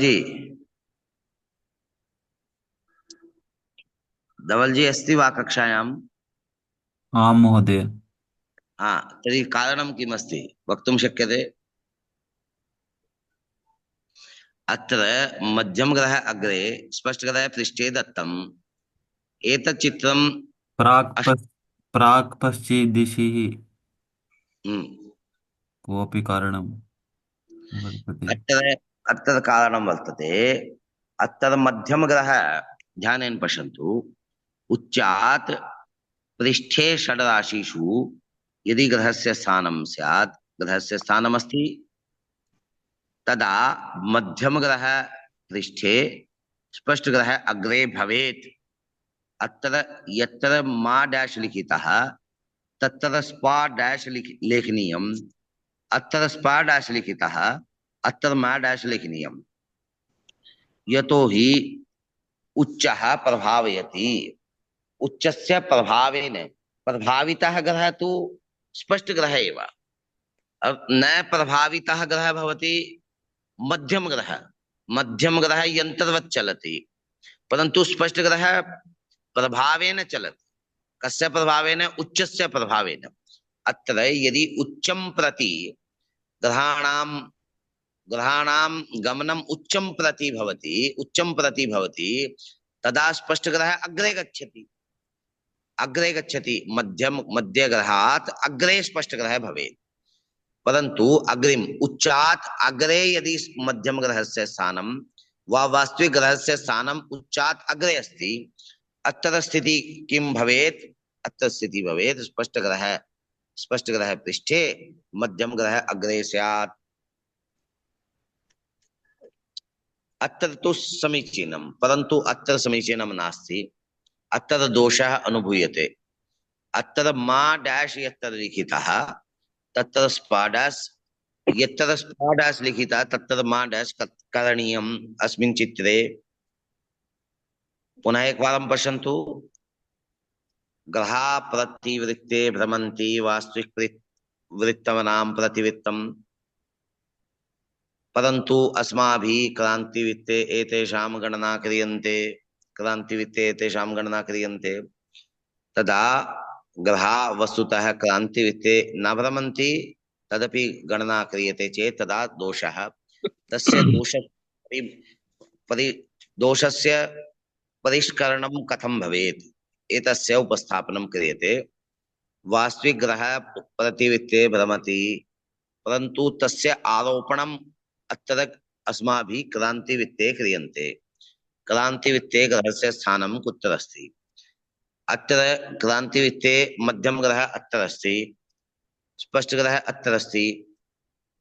जी अस्ति वा कक्षायाम्? आं महोदय। हाँ, तर्हि कारणं किमस्ति वक्तुं शक्यते? अत्र मध्यम ग्रह अग्रे, स्पष्ट ग्रह पृष्ठे दत्तम्। एतत् चित्रं प्राक् पश्चित् दिशि हम्म, कोऽपि कारणं वर्तते। अत्र कारणं वर्तते। अत्र मध्यम ग्रह, ध्यानेन पश्यन्तु, उच्चात् पृष्ठे षड् राशिषु यदि ग्रहस्य स्थानं स्यात्, ग्रहस्य स्थानमस्ति, तदा मध्यम ग्रह पृष्ठे, स्पष्ट ग्रह अग्रे भवेत्। अत्र यत्र मा डैश लिखितः तत्र स्पा डैश लेखनीयम्। अत्र स्पा डैश लिखितः, अत्र मा डैश लेखनीयम्। यतो हि उच्चः प्रभावयति। उच्चस्य प्रभावेन प्रभावितः ग्रहः तु स्पष्ट ग्रह एव। न प्रभावितः ग्रहः भवति मध्यम ग्रह। मध्यम ग्रह यंत्रवत् चलति, परंतु स्पष्ट ग्रह प्रभावेन चलति। कस्य प्रभावेन? उच्चस्य प्रभावेन। अत्र यदि उच्चं प्रति ग्रहाणां गमनम् उच्चं प्रति भवति, तदा स्पष्ट ग्रह अग्रे गच्छति। मध्य ग्रहात् अग्रे स्पष्ट ग्रह भवेत्। परंतु अग्रिम उच्चात् अग्रे यदि मध्यम ग्रहस्य स्थानं वा वास्तविक ग्रहस्य स्थानम् उच्चात् अग्रे अस्ति, अत्र स्थिति किं भवेत्? अत्र स्थिति भवेत् स्पष्ट ग्रह पृष्ठे, मध्यम ग्रह अग्रे स्यात्। अत्र तु समीचीनं, परन्तु अत्र समीचीनं नास्ति। अत्र दोषः अनुभूयते। अत्र मा डैश यत्र लिखितः तत्र स्पा डैश, यत्र स्पा डैश लिखितः तत्र मा डैश करणीयम् अस्मिन् चित्रे। पुनः एकवारं पश्यन्तु। ग्रहा प्रतिवृत्ते भ्रमन्ति वास्तविक वृत्तवनां प्रतिवृत्तम्, परन्तु अस्माभिः क्रान्तिवृत्ते एतेषां गणना क्रियन्ते। तदा ग्रहा वस्तुतः क्रान्तिवृत्ते न भ्रमन्ति, तदपि गणना क्रियते चेत् तदा दोषः। तस्य दोषस्य परिष्करणं कथं भवेत्? एतस्य उपस्थापनं क्रियते। वास्तविक ग्रह प्रतिवृत्ते भ्रमति, परन्तु तस्य आरोपणम् अत्र अस्माभिः क्रान्तिवृत्ते क्रियन्ते। क्रान्तिवृत्ते ग्रहस्य स्थानं कुत्र अस्ति? अत्र क्रांतिवृत्ते मध्यम ग्रह अत्र अस्ति, स्पष्ट ग्रह अत्र अस्ति,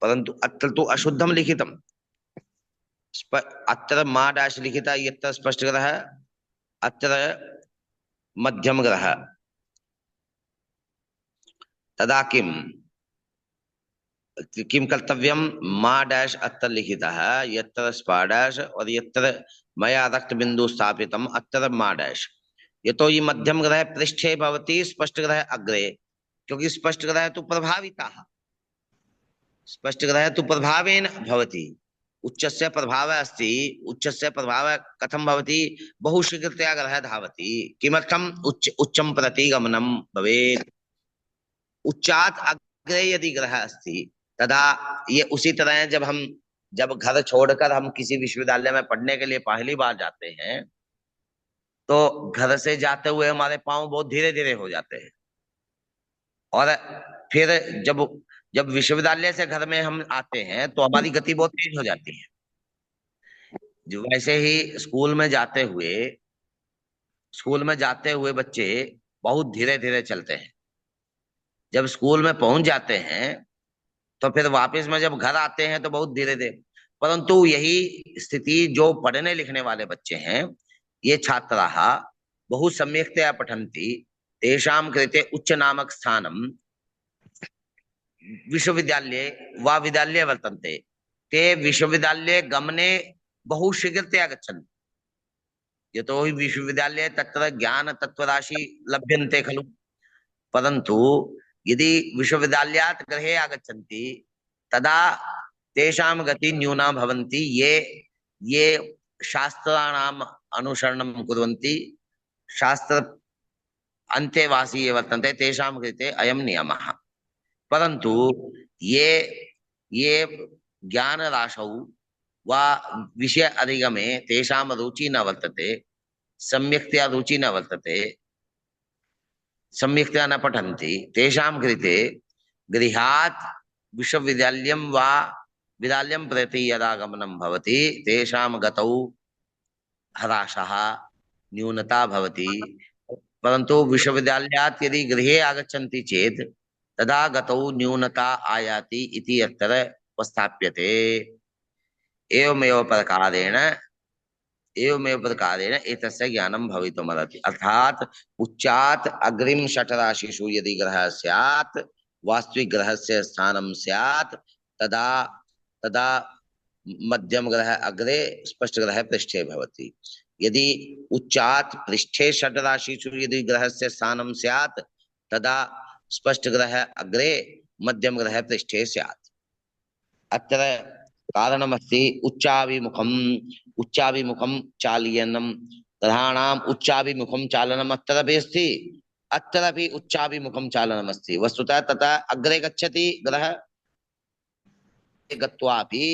परंतु अत्र तु अशुद्धं लिखितम्। अत्र मा डैश लिखिता, यत्र स्पष्ट ग्रह, अत्र मध्यम ग्रह। तदा किम्? किं कर्तव्यं मा डैश अत्र लिखितः यत्र स्पा डैश और यत्र मया रक्तबिन्दु स्थापितम् अत्र मा डैश। यतो हि मध्यम ग्रह पृष्ठे भवति स्पष्ट ग्रह अग्रे, क्योंकि स्पष्ट ग्रह तु प्रभाविताः, स्पष्ट ग्रह तु प्रभावेन भवति। उच्चस्य प्रभावः अस्ति, उच्चस्य प्रभावः कथं भवति, बहु शीघ्रतया ग्रहः धावति। किमर्थम् उच्चं प्रति गमनं भवेत्। उच्चात अग्रे यदि ग्रह अस्ति तदा ये उसी तरह है, जब घर छोड़कर हम किसी विश्वविद्यालय में पढ़ने के लिए पहली बार जाते हैं तो घर से जाते हुए हमारे पांव बहुत धीरे धीरे हो जाते हैं, और फिर जब जब विश्वविद्यालय से घर में हम आते हैं तो हमारी गति बहुत तेज हो जाती है। जो वैसे ही स्कूल में जाते हुए बच्चे बहुत धीरे धीरे चलते हैं। जब स्कूल में पहुंच जाते हैं तो फिर वापस में जब घर आते हैं तो बहुत धीरे धीरे। परंतु यही स्थिति जो पढ़ने लिखने वाले बच्चे हैं, ये छात्राः बहु सम्यक्तया पठन्ति, तेषां कृते उच्च नामक स्थानं विश्वविद्यालये वा विद्यालये वर्तन्ते। ते विश्वविद्यालये गमने बहु शीघ्रतया गच्छन्ति, यतोहि विश्वविद्यालये तत्र ज्ञान तत्त्वराशि लभ्यन्ते खलु। परन्तु यदि विश्वविद्यालयात् गृहे आगच्छन्ति तदा तेषां गति न्यूना भवन्ति। ये शास्त्राणाम् अनुसरणं कुर्वन्ति, शास्त्र अन्तेवासी ये वर्तन्ते, तेषां कृते अयं नियमः। परन्तु ये ये ज्ञान राशौ वा विषय अधिगमे तेषां रुचि न वर्तते, सम्यक्तया रुचि न वर्तते, सम्यक्तया न पठन्ति, तेषां कृते गृहात् विश्वविद्यालयं वा विद्यालयं प्रति यदा गमनं भवति तेषां गतौ ह्रासः न्यूनता भवति। परन्तु विश्वविद्यालयात् यदि गृहे आगच्छन्ति चेत् तदा गतौ न्यूनता आयाति इति अत्र उपस्थाप्यते। एवमेव प्रकारेण एतस्य ज्ञानं भवितुमर्हति। अर्थात उच्चात् अग्रिम षट्राशिषु यदि ग्रहः स्यात्, वास्तविक ग्रहस्य स्थानं स्यात्, तदा तदा मध्यम ग्रह अग्रे स्पष्ट ग्रह पृष्ठे भवति। यदि उच्चात् पृष्ठे षड्राशिषु यदि ग्रहस्य स्थानं स्यात् तदा स्पष्ट ग्रह अग्रे मध्यम ग्रह पृष्ठे स्यात्। अत्र कारणमस्ति उच्चाभिमुखं चालयनं, ग्रहाणाम् उच्चाभिमुखं चालनम् अत्रापि अस्ति, अत्रापि उच्चाभिमुखं चालनमस्ति। वस्तुतः तथा अग्रे गच्छति ग्रह, गत्वापि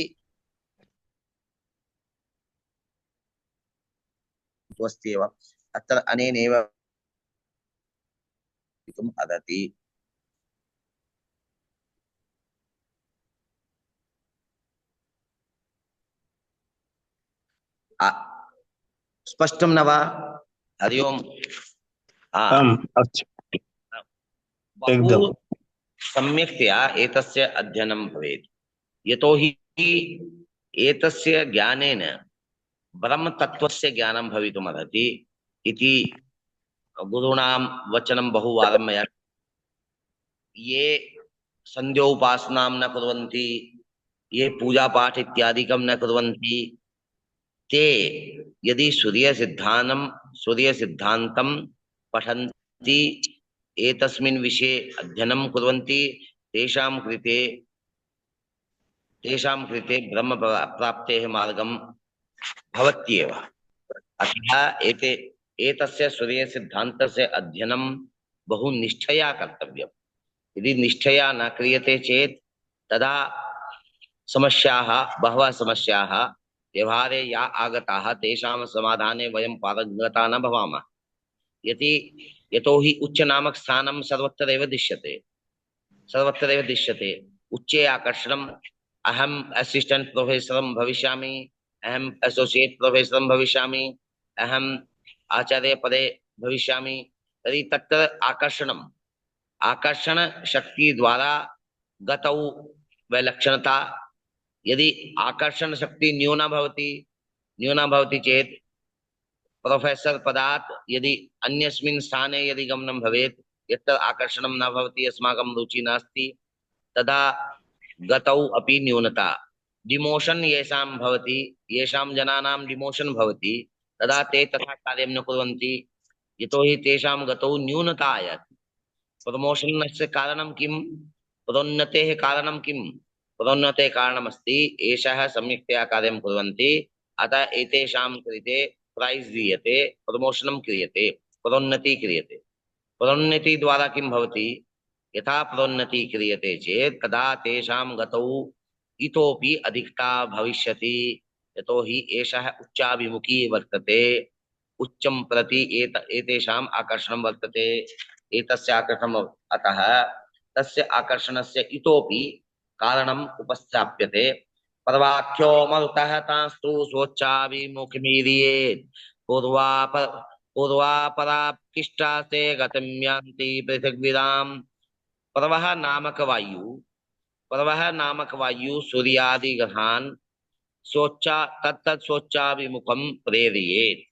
अस्त्येव, अत्र अनेनैव अर्हति। स्पष्टं न वा? हरि ओम्। बहु एकदम सम्यक्तया एतस्य अध्ययनं भवेत्। यतोहि एतस्य ज्ञानेन ब्रह्मतत्त्वस्य ज्ञानं भवितुमर्हति इति गुरूणां वचनं बहुवारं मया। ये संध्योपासनां न कुर्वन्ति, ये पूजा पाठ इत्यादिकं न कुर्वन्ति, ते यदि सूर्यसिद्धान्तं पठन्ति, एतस्मिन् विषये अध्ययनं कुर्वन्ति, तेषां कृते ब्रह्म प्राप्तेः मार्गं भवत्येव। अतः एतस्य सूर्यसिद्धान्तस्य अध्ययनं बहु निष्ठया कर्तव्यम्। यदि निष्ठया न क्रियते चेत् तदा बहवः समस्याः व्यवहारे या आगताः तेषां समाधाने वयं पारंगता न भवामः। यतोहि उच्च नामक स्थानं सर्वत्र दृश्यते। उच्चे आकर्षणम्। अहम असिस्टेंट प्रोफेसर भविष्यामि, अहम एसोसिएट प्रोफेसर भविष्यामि, अहम आचार्य पदे भविष्यामि। तर्हि तत्र आकर्षण शक्ति द्वारा गतौ वैलक्षणता। यदि आकर्षण शक्ति न्यूना भवति चेत् प्रोफेसर पदात् यदि अन्यस्मिन् स्थाने यदि गमनं भवेत्, यत्र आकर्षणं न भवति, अस्माकं रुचि नास्ति, तदा गतौ अपि न्यूनता, डिमोशन येषां भवति, येषां जनानां डिमोशन भवति, तदा ते तथा कार्यं न कुर्वन्ति, यतोहि तेषां गतौ न्यूनता आयाति। प्रमोशनस्य कारणं किं? पदोन्नतेः कारणं किं? पदोन्नतेः कारणमस्ति एषः सम्यक्तया कार्यं कुर्वन्ति, अतः एतेषां कृते प्रैस् दीयते, प्रमोशनं क्रियते, पदोन्नतिः क्रियते। पदोन्नति द्वारा किं भवति? यथा पदोन्नति क्रियते चेत् तदा तेषां गतौ इतोपि अधिकता भविष्यति, यतोहि एषः उच्चाभिमुखी वर्तते, उच्चं प्रति एतेषाम् आकर्षणं वर्तते, एतस्य आकर्षणम्, अतः तस्य आकर्षणस्य इतोपि कारणम् उपस्थाप्यते। पर्वाख्यो मरुतः तांस्तु स्वोच्चाभिमुखमीर्येत्, पूर्वाप पूर्वापरापृष्ठास्ते गतिं यान्ति पृथिग्विदाम्। पर्वः नामक वायु सूर्यादि ग्रहान् सोच्चा तत्तत् सोच्चाभिमुखं प्रेरयेत्।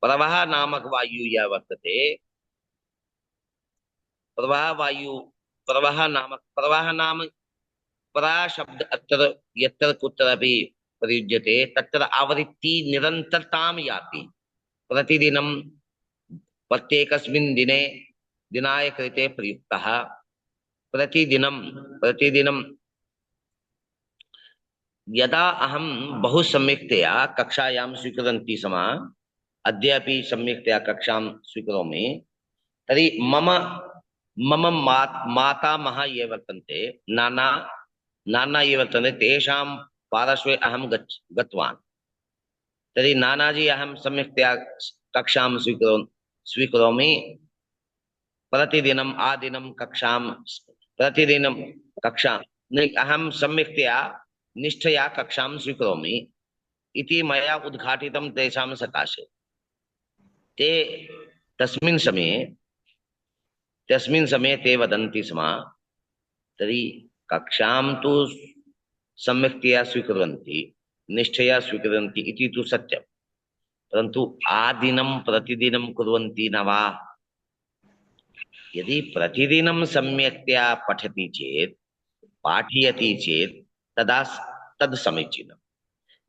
पर्वः नामक वायु यह वर्तते, प्रवाह वायु, प्रवाह नाम परा शब्द अत्र यत्र कुत्रापि प्रयुज्यते तत्र आवृत्ति निरन्तरतां याति। प्रतिदिनं प्रत्येकस्मिन् दिने दिनाय कृते प्रयुक्तः, प्रतिदिनं प्रतिदिनं यदा अहं बहु सम्यक्तया कक्षायां स्वीकुर्वन्ति स्म, अद्यापि सम्यक्तया कक्षां स्वीकरोमि, तर्हि मम मम मातामहः ये वर्तन्ते, नाना नाना ये वर्तन्ते, तेषां पार्श्वे अहं गतवान्। तर्हि नानाजी अहं सम्यक्तया कक्षां स्वीकरोमि, प्रतिदिनम् आदिनं कक्षां, प्रतिदिनं कक्षां अहं सम्यक्तया निष्ठया कक्षां स्वीकरोमि इति मया उद्घाटितं तेषां सकाशे। ते तस्मिन् समये ते वदन्ति स्म, तर्हि कक्षां तु सम्यक्तया स्वीकुर्वन्ति, निष्ठया स्वीकुर्वन्ति इति तु सत्यं, परन्तु आदिनं प्रतिदिनं कुर्वन्ति न वा? यदि प्रतिदिनं सम्यक्तया पठति चेत्, पाठयति चेत् तदा तद् समीचीनं,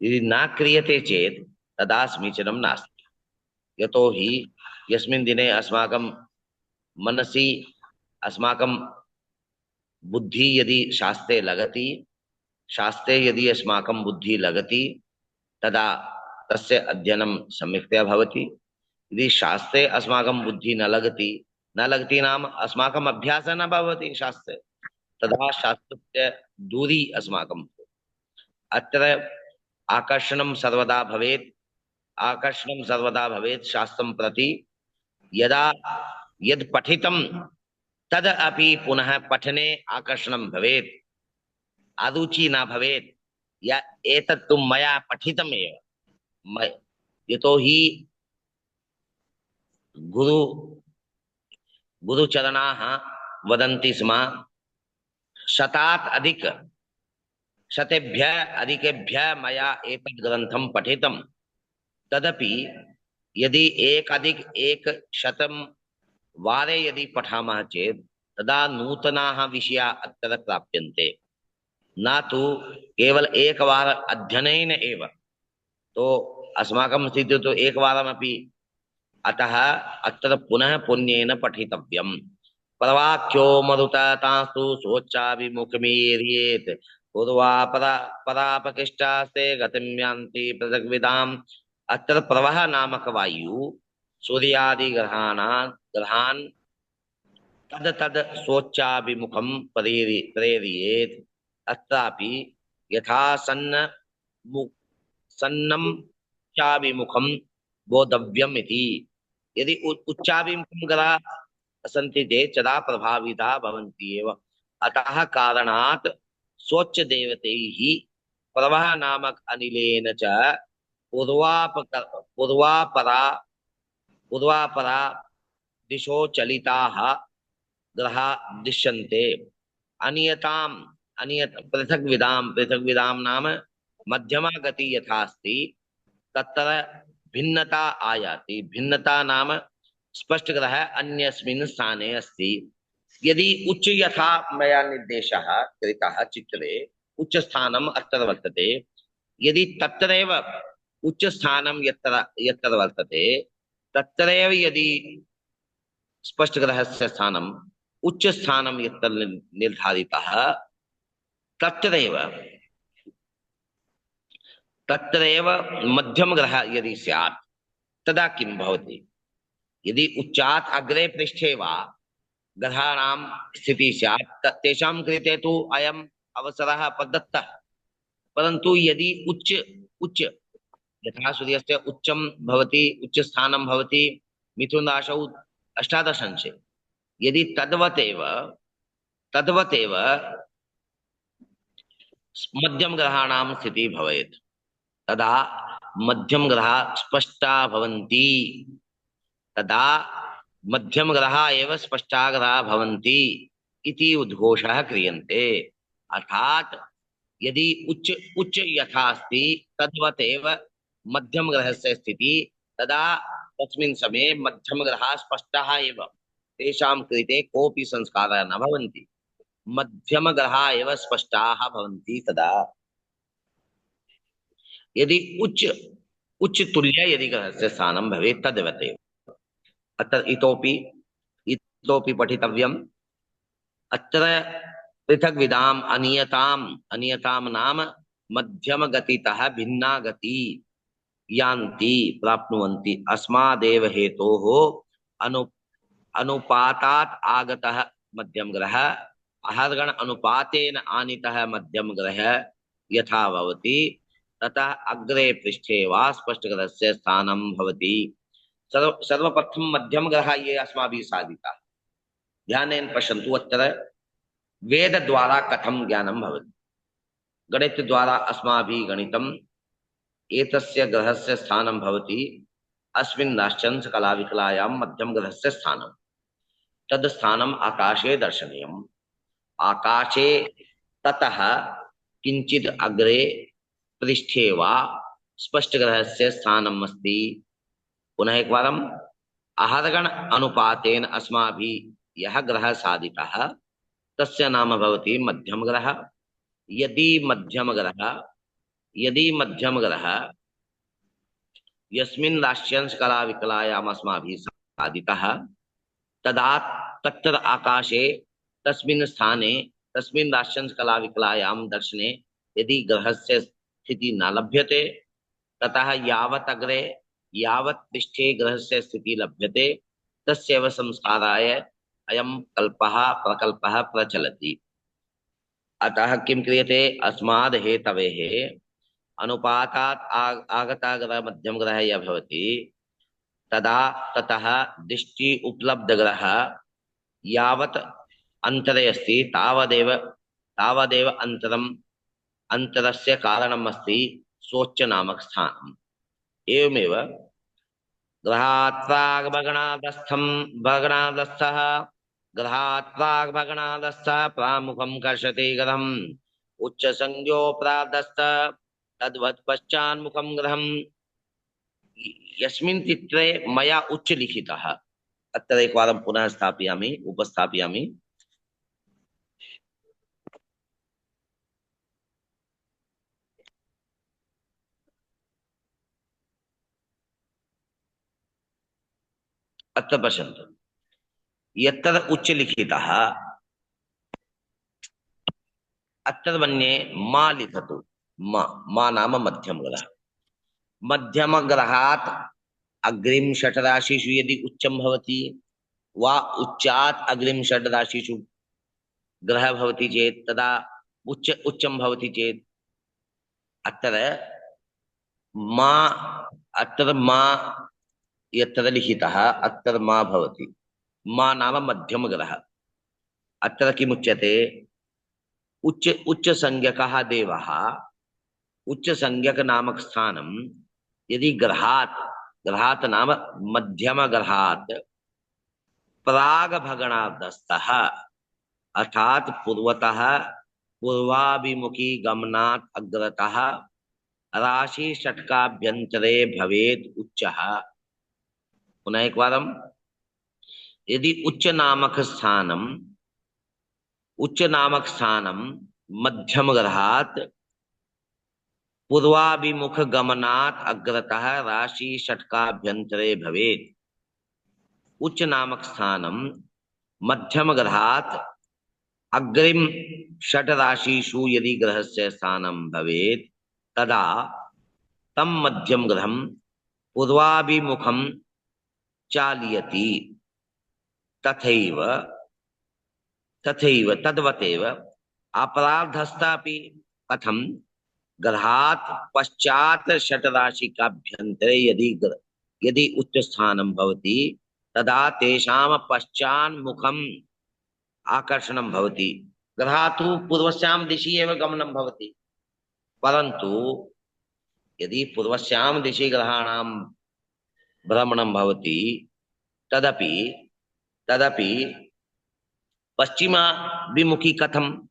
यदि न क्रियते चेत् तदा समीचीनं नास्ति। यतोहि यस्मिन् दिने अस्माकं मनसि, अस्माकं बुद्धि यदि शास्त्रे लगति, शास्त्रे यदि अस्माकं बुद्धि लगति, तदा तस्य अध्ययनं सम्यक्तया भवति। यदि शास्त्रे अस्माकं बुद्धि न लगति नाम अस्माकम् अभ्यासः न भवति शास्त्रे, तदा शास्त्रस्य दूरी अस्माकं। अत्र आकर्षणं सर्वदा भवेत् शास्त्रं प्रति। यदा यद् पठितं तद अपि पुनः पठने आकर्षणं भवेत्, अरुचि न भवेत्, या एतत् तु मया पठितमेव। यतोहि गुरुचरणाः वदन्ति स्म, शतेभ्यः अधिकेभ्यः मया एतद् ग्रन्थं पठितं, तदपि यदि एक शतं वारे यदि पठामः चेत् तदा नूतनाः विषयाः अत्र प्राप्यन्ते, न तु केवल एकवार अध्ययनेन एव। तो अस्माकं स्थितिः तु एकवारमपि, अतः अत्र पुनः पुण्येन पठितव्यम्। पर्वाख्यो मरुतः तांस्तु स्वोच्चाभिमुखमीर्येत्, पूर्वापरापकृष्टास्ते गतिं यान्ति पृथग्विदाम्। अत्र प्रवः नामक वायु सूर्यादि ग्रहान् तद स्वोच्चाभिमुखं प्रेरयेत्। अत्रापि यथा सन्नं उच्चाभिमुखं बोधव्यम् इति। यदि उच्चाभिमुखं ग्रहाः सन्ति चेत् तदा प्रभाविताः भवन्ति एव। अतः कारणात् स्वोच्च देवतैः प्रवः नामक अनिलेन च पूर्वापरा दिशो चलिताः ग्रहा दृश्यन्ते। अनियत पृथग्विदां नाम मध्यमा गति यथा अस्ति तत्र भिन्नता आयाति। भिन्नता नाम स्पष्ट ग्रह अन्यस्मिन् स्थाने अस्ति, यदि उच्च यथा मया निर्देशः कृतः चित्रे उच्चस्थानम् अत्र वर्तते, यदि तत्रैव उच्चस्थानं यत्र यत्र वर्तते तत्रैव यदि स्पष्टग्रहस्य स्थानम् उच्चस्थानं यत्र निर्धारितः तत्रैव तत्रैव मध्यमग्रहः यदि स्यात् तदा किं भवति? यदि उच्चात् अग्रे पृष्ठे वा ग्रहाणां स्थितिः स्यात् तेषां कृते तु अयम् अवसरः प्रदत्तः, परन्तु यदि उच्च उच्च यथा सूर्यस्य उच्चं भवति उच्चस्थानं भवति मिथुन राशौ अष्टादश अंशे, यदि तद्वतेव मध्यम ग्रहाणां स्थितिः भवेत् तदा मध्यम ग्रहाः स्पष्टा भवन्ति, तदा मध्यम ग्रहाः एव स्पष्टा ग्रहाः भवन्ति इति उद्घोषः क्रियन्ते। अर्थात् यदि उच्च उच्च यथा अस्ति तद्वत् एव मध्यम ग्रहस्य स्थितिः, तदा तस्मिन् समये मध्यम ग्रहाः स्पष्टाः एव, तेषां कृते कोऽपि संस्कारः न भवन्ति, मध्यम ग्रहाः एव स्पष्टाः भवन्ति। तदा यदि उच्च उच्च तुल्य यदि ग्रहस्य स्थानं भवेत् तद्वत् एव। अत्र इतोपि पठितव्यम्। अत्र पृथग्विधाम् अनियतां नाम मध्यमगतितः भिन्ना गति यान्ति प्राप्नुवन्ति अस्मादेव हेतोः अनु अनुपातात् आगतः मध्यम ग्रह आहर्गण अनुपातेन आनीतः मध्यम ग्रह यथा भवति ततः अग्रे पृष्ठे वा स्पष्टग्रहस्य स्थानं भवति। सर्वप्रथम मध्यम ग्रह ये अस्माभिः साधितः, ध्यानेन पश्यन्तु। अत्र वेद द्वारा कथं ज्ञानं भवति, गणित द्वारा अस्माभिः गणितम् एतस्य ग्रहस्य स्थानं भवति अस्मिन् राष्ट्रंश कलाविकलायां मध्यम ग्रहस्य स्थानं, तद् स्थानम् आकाशे दर्शनीयम्। आकाशे ततः किंचित अग्रे पृष्ठे वा स्पष्टग्रहस्य स्थानम् अस्ति। पुनः एकवारम् आहर्गण अनुपातेन अस्माभिः यः ग्रहः साधितः तस्य नाम भवति मध्यम ग्रह। यदि मध्यम ग्रह यस्मिन् राष्ट्रंश कलाविकलायाम् अस्माभिः साधितः तदा तत्र आकाशे तस्मिन् स्थाने तस्मिन् राष्ट्रंश कलाविकलायां दर्शने यदि ग्रहस्य स्थितिः न लभ्यते ततः यावत् अग्रे यावत् पृष्ठे ग्रहस्य स्थितिः लभ्यते तस्यैव संस्काराय अयं प्रकल्पः प्रचलति। अतः किं क्रियते? अस्माद् हेतवेः अनुपातात् आगता ग्रह मध्यम ग्रह यः भवति तदा ततः दृष्टि उपलब्ध ग्रह यावत् अंतरे अस्ति तावदेव अंतरस्य कारणम् अस्ति सोच्च नामक स्थानम्। एवमेव गृहात् भगणादस्थः प्रामुखं कर्षति ग्रहम् उच्च संज्ञो प्रादस्थ तद्वत् पश्चान्मुखं ग्रहम्। यस्मिन् चित्रे मया उच्च लिखितः, अत्र एकवारं पुनः उपस्थापयामि। अत्र पश्यन्तु, यत्र उच्च लिखितः अत्र मन्ये मा लिखतु। मा नाम मध्यम ग्रह। मध्यम ग्रहात् अग्रिम षट् राशिषु यदि उच्चं भवति वा उच्चात् अग्रिम षट् राशिषु ग्रह भवति चेत् तदा उच्चं भवति चेत् अत्र मा यत्र लिखितः अत्र मा भवति। मा नाम मध्यम ग्रह। अत्र किमुच्यते? उच्च संज्ञकः देवः उच्च संज्ञक नामक स्थानं यदि ग्रहात् नाम मध्यम ग्रहात् प्राग भगणादस्तः अर्थात पूर्वाभिमुखी गमनात् अग्रतः राशि षट्काभ्यंतरे भवेत् उच्चः। पुनः एक बारम, यदि उच्च नामक स्थानं उच्च नामक स्थानम मध्यम ग्रहात् पूर्वाभिमुख गमनात् अग्रतः राशि षटकाभ्यंतरे भवेत्। उच्च नामक स्थानम मध्यम ग्रहात् अग्रिम षट राशिषु यदि ग्रहस्य स्थानं भवेत् तदा तम मध्यम ग्रहं पूर्वाभिमुखं चालयति। तथैव तथैव तद्वतेव अपराधस्थापि कथं ग्रहात् पश्चात् षट राशि काभ्यन्तरे यदि उच्च स्थानं भवति तदा तेषां पश्चान्मुखम् आकर्षणं भवति। ग्रहात् पूर्वस्यां दिशि एव गमनं भवति, परन्तु यदि पूर्वस्यां दिशि ग्रहाणां भ्रमणं भवति तदपि तदपि पश्चिमाभिमुखी कथम्?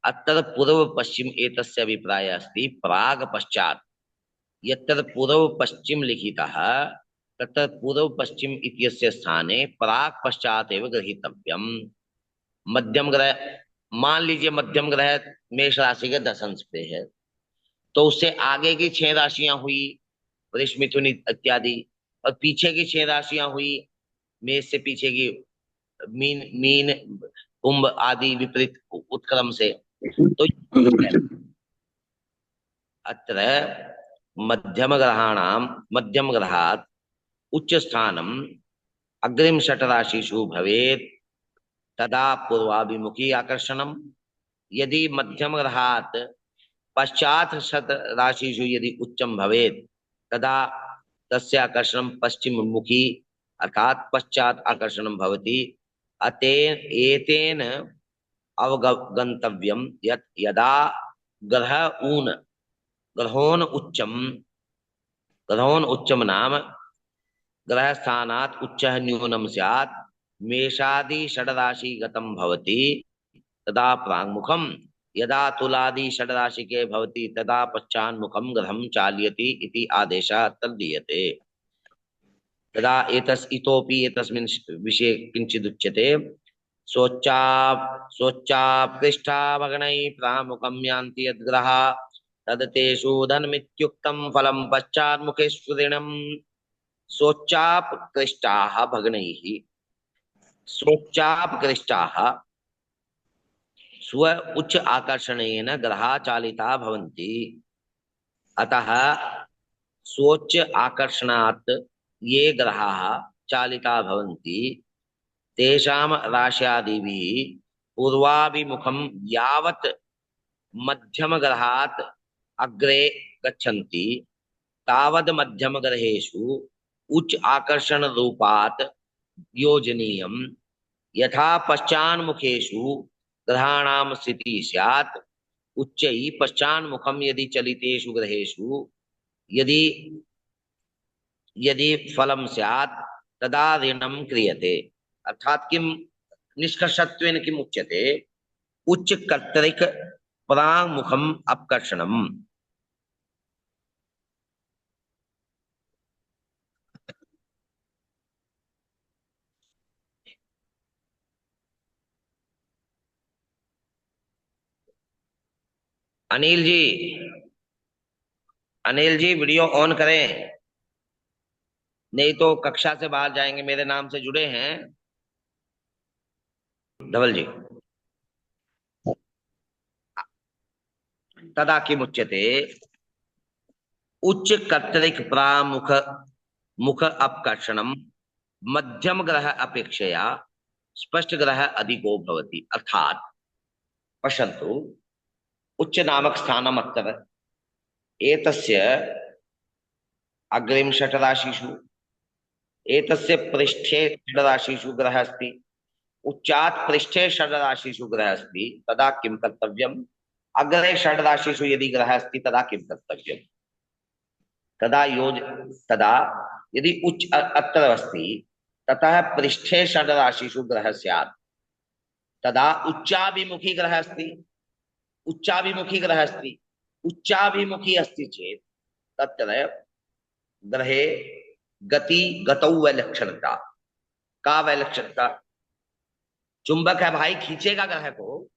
अत्र पूर्व पश्चिम एतस्य अभिप्रायः अस्ति प्राग पश्चात्। यत्र पूर्व पश्चिम लिखितः तत्र पूर्व पश्चिम इत्यस्य स्थाने प्राग पश्चात् एव ग्रहीतव्यम्। मध्यम ग्रह, मान लीजिए मध्यम ग्रह मेष राशि के दशंश पे है, तो उससे आगे की 6 राशियां हुई वृष मिथुन इत्यादि, और पीछे की 6 राशियां हुई मेष से पीछे की मीन मीन कुंभ आदि विपरीत उत्क्रम से। तो अत्र मध्यम ग्रहात् उच्च स्थानम अग्रिम षट राशिषु भवेत् तदा पूर्वाभिमुखी आकर्षणम। यदि मध्यम ग्रहात् पश्चात् षट राशिषु यदि उच्चम भवेत् तदा तस्य आकर्षणं पश्चिममुखी अर्थात पश्चात् आकर्षणं भवति। एतेन अवगन्तव्यं यत् यदा ग्रहोन उच्चम नाम ग्रहस्थानात् उच्चः न्यूनं स्यात्। मेषादि षड्राशि गतं भवति तदा प्राङ्मुखं, यदा तुलादि षड्राशिके भवति तदा पश्चान्मुखं ग्रहं चालयति इति आदेशः अत्र दीयते। तदा इतोपि एतस्मिन् विषये किञ्चिदुच्यते। सोच्चापृष्ठा भगणैः प्रामुखं यान्ति यद्ग्रहा तदतेषु धनमित्युक्तं फलं पश्चान्मुखेष्वरिणम्। सोच्चापकृष्टाः भगणैः, सोच्चापकृष्टाः स्व उच्च आकर्षणेन ग्रहा चालिता भवन्ति। अतः स्वोच्च आकर्षणात् ये ग्रहाः चालिता भवन्ति तेषां राश्यादिभिः पूर्वाभिमुखं यावत् मध्यमग्रहात् अग्रे गच्छन्ति तावद् मध्यमग्रहेषु उच्च आकर्षण रूपात् योजनीयं। यथा पश्चान्मुखेषु ग्रहाणां स्थितिः स्यात् उच्चैः पश्चान्मुखं यदि चलितेषु ग्रहेषु यदि यदि फलं स्यात् तदा ऋणं क्रियते। अर्थात किम निष्कर्षत्वेन किम उच्यते? उच्च कर्तरिक प्राङ्मुखम् अपकर्षणम्। अनिल जी, वीडियो ऑन करें, नहीं तो कक्षा से बाहर जाएंगे। मेरे नाम से जुड़े हैं धवल जी। तदा किमुच्यते? उच्च कर्तरिक मुख अपकर्षणम मध्यम ग्रह अपेक्षया स्पष्ट ग्रह अधिको भवति। अर्थात पश्यन्तु, उच्च नामक स्थानम् अत्र एतस्य अग्रिम षट राशिषु एतस्य पृष्ठे षड राशिषु ग्रह अस्ति, उच्चात् पृष्ठे षड राशिषु ग्रह अस्ति। तदा किं कर्तव्यम्? अग्रे षड राशिषु यदि ग्रह अस्ति तदा किं कर्तव्यम्? तदा यदि उच्च अत्र अस्ति ततः पृष्ठे षड राशिषु ग्रह स्यात् तदा उच्चाभिमुखी ग्रह अस्ति, उच्चाभिमुखी अस्ति चेत् तत्र ग्रहे गतौ वैलक्षणता। का वैलक्षणता? चुंबक है भाई, खींचेगा ग्रह को,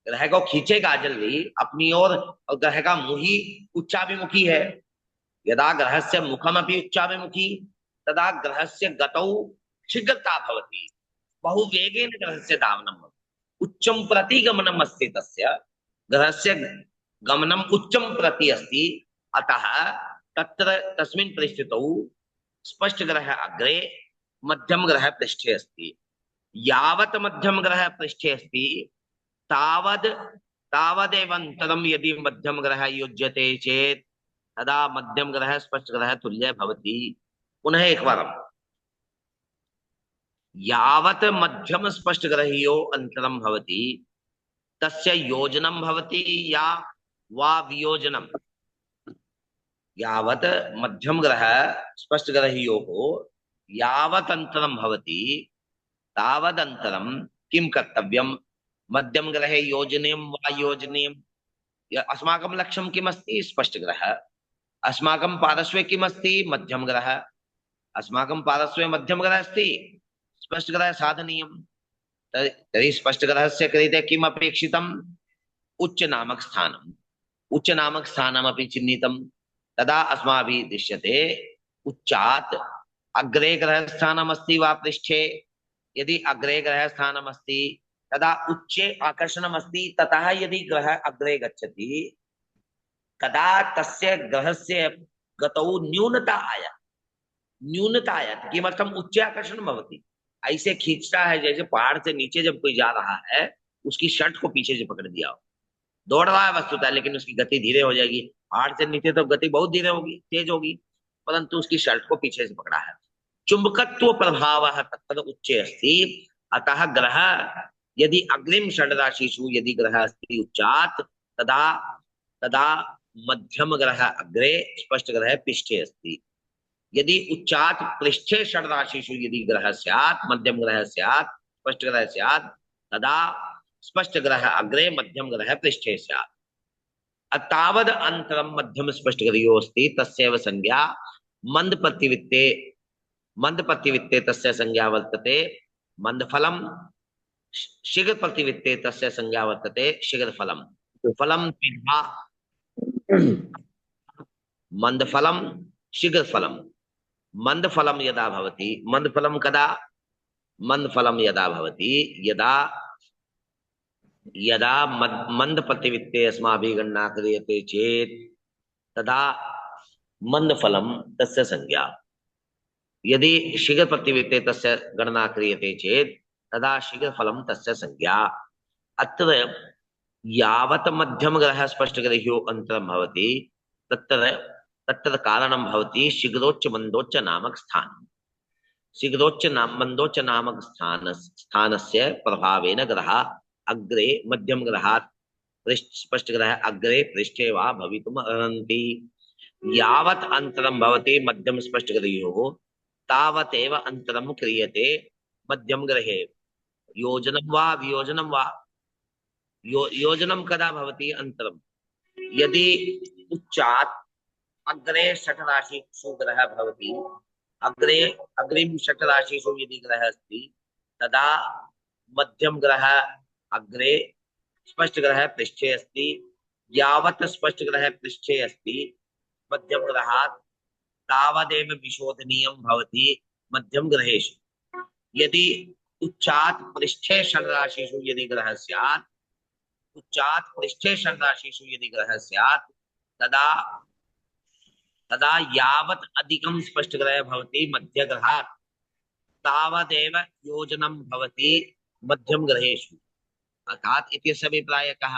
ग्रह को खींचेगा जल्दी अपनी ओर, और ग्रह का मुंह ही उच्चाभिमुखी है। यदा ग्रहस्य मुखमपि उच्चाभिमुखी तदा ग्रहस्य गतौ शीघ्रता भवति, बहुवेगेन ग्रहस्य धावनं भवति। उच्चं प्रति गमनम् अस्ति तस्य, ग्रहस्य गमनम् उच्चं प्रति अस्ति, अतः तत्र तस्मिन् परिस्थितौ स्पष्ट ग्रह अग्रे, मध्यम ग्रह पृष्ठे अस्ति। यावत् मध्यम ग्रह पृष्ठे अस्ति तावद् तावदेव अंतरम यदि मध्यम ग्रह युज्यते चेत तदा मध्यम ग्रह स्पष्ट ग्रह तुल्य भवति। पुनः एक बार, यावत् मध्यम स्पष्ट ग्रहियो अंतरम भवति तस्य योजनम भवति या वा वियोजनम। यावत् मध्यम ग्रह स्पष्ट ग्रहियो को यावत् अंतरम भवति तावदंतरम किं कर्तव्यम, मध्यम ग्रहे योजनीयं वा योजनीयं। अस्माकं लक्ष्यं किमस्ति, स्पष्ट ग्रह। अस्माकं पार्श्वे किमस्ति, मध्यम ग्रह। अस्माकं पार्श्वे मध्यम ग्रह अस्ति, स्पष्ट ग्रह साधनीयं। तर्हि स्पष्ट ग्रहस्य कृते किम् अपेक्षितम्, उच्च नामक स्थानम्। उच्च नामक स्थानमपि चिह्नितं, तदा अस्माभिः दृश्यते उच्चात् अग्रे ग्रह स्थानमस्ति वा पृष्ठे। यदि अग्रे ग्रह स्थानमस्ति तदा उच्चे आकर्षणमस्ति, ततः यदि ग्रह अग्रे गच्छति तदा तस्य ग्रहस्य गतौ न्यूनता आया, न्यूनता आयाति। किमर्थम, उच्चे आकर्षण भवति। ऐसे खींचता है जैसे पहाड़ से नीचे जब कोई जा रहा है उसकी शर्ट को पीछे से पकड़ दिया हो, दौड़ रहा है वस्तुतः लेकिन उसकी गति धीरे हो जाएगी। पहाड़ से नीचे तो गति बहुत धीरे होगी, तेज होगी, परंतु उसकी शर्ट को पीछे से पकड़ा है। चुंबकत्व प्रभाव तत्र उच्चे अस्ति, अतः ग्रह यदि अग्रिम षड्राशिषु यदि ग्रह अस्ति उच्चात् तदा तदा मध्यम ग्रह अग्रे, स्पष्ट ग्रह पृष्ठे अस्ति। यदि उच्चात् पृष्ठे षड्राशिषु यदि ग्रह स्यात्, मध्यम ग्रह स्यात्, स्पष्ट ग्रह स्यात्, तदा स्पष्ट ग्रह अग्रे, मध्यम ग्रह पृष्ठे स्यात्। तावद् अंतरम मध्यम स्पष्ट ग्रहो अस्ति तस्यैव संज्ञा मंद प्रतिवित्ते, मंद प्रतिवित्ते तस्य संज्ञा वर्तते मंदफलम, शीघ्र प्रतिवित्ते तस्य संज्ञा वर्तते शीघ्र फलम। फलम द्विधा, मंदफलम शीघ्र फलम। मंदफलम यदा भवति, मंदफलम कदा, मंदफलम यदा भवति यदा यदा मंद प्रतिवित्ते अस्माभिः गणना क्रियते चेत् तदा मंदफलम तस्य संज्ञा। यदि शीघ्र प्रतिवित्ते तस्य गणना क्रियते चेत् तदा शीघ्र फलम तस्य संज्ञा। अत्र यावत् मध्यम ग्रह स्पष्ट ग्रह्यो अंतरम भवति तत्र तत्र कारणं भवति शीघ्रोच्च मंदोच्च नामक स्थान। शीघ्रोच्च मंदोच्च नामक स्थानस्य प्रभावेन ग्रह अग्रे, मध्यम ग्रहात् स्पष्ट ग्रह अग्रे पृष्ठे वा भवितुम् अर्हन्ति। यावत् अंतरम भवति मध्यम स्पष्ट ग्रह्योः तावदेव अंतरम क्रियते मध्यम ग्रहे। योजनं वा वियोजनं वा। योजनं कदा भवति, अंतरम यदि उच्चात् अग्रे षट् राशिषु ग्रह भवति, अग्रे अग्रिम षट् राशिषु यदि ग्रह अस्ति तदा मध्यम ग्रह अग्रे, स्पष्ट ग्रह पृष्ठे अस्ति। यावत् स्पष्ट ग्रह पृष्ठे अस्ति मध्यम ग्रहात् तावदेव विशोधनीयं भवति मध्यम ग्रहेषु। यदि उच्चात् पृष्ठे षड्राशिषु यदि ग्रह स्यात्, उच्चात् पृष्ठे षड्राशिषु यदि ग्रह स्यात् तदा तदा यावत् अधिकं स्पष्ट ग्रह भवति मध्य ग्रहात् तावदेव योजनं भवति मध्यम ग्रहेषु। अर्थात् इत्यस्य अभिप्रायः कः,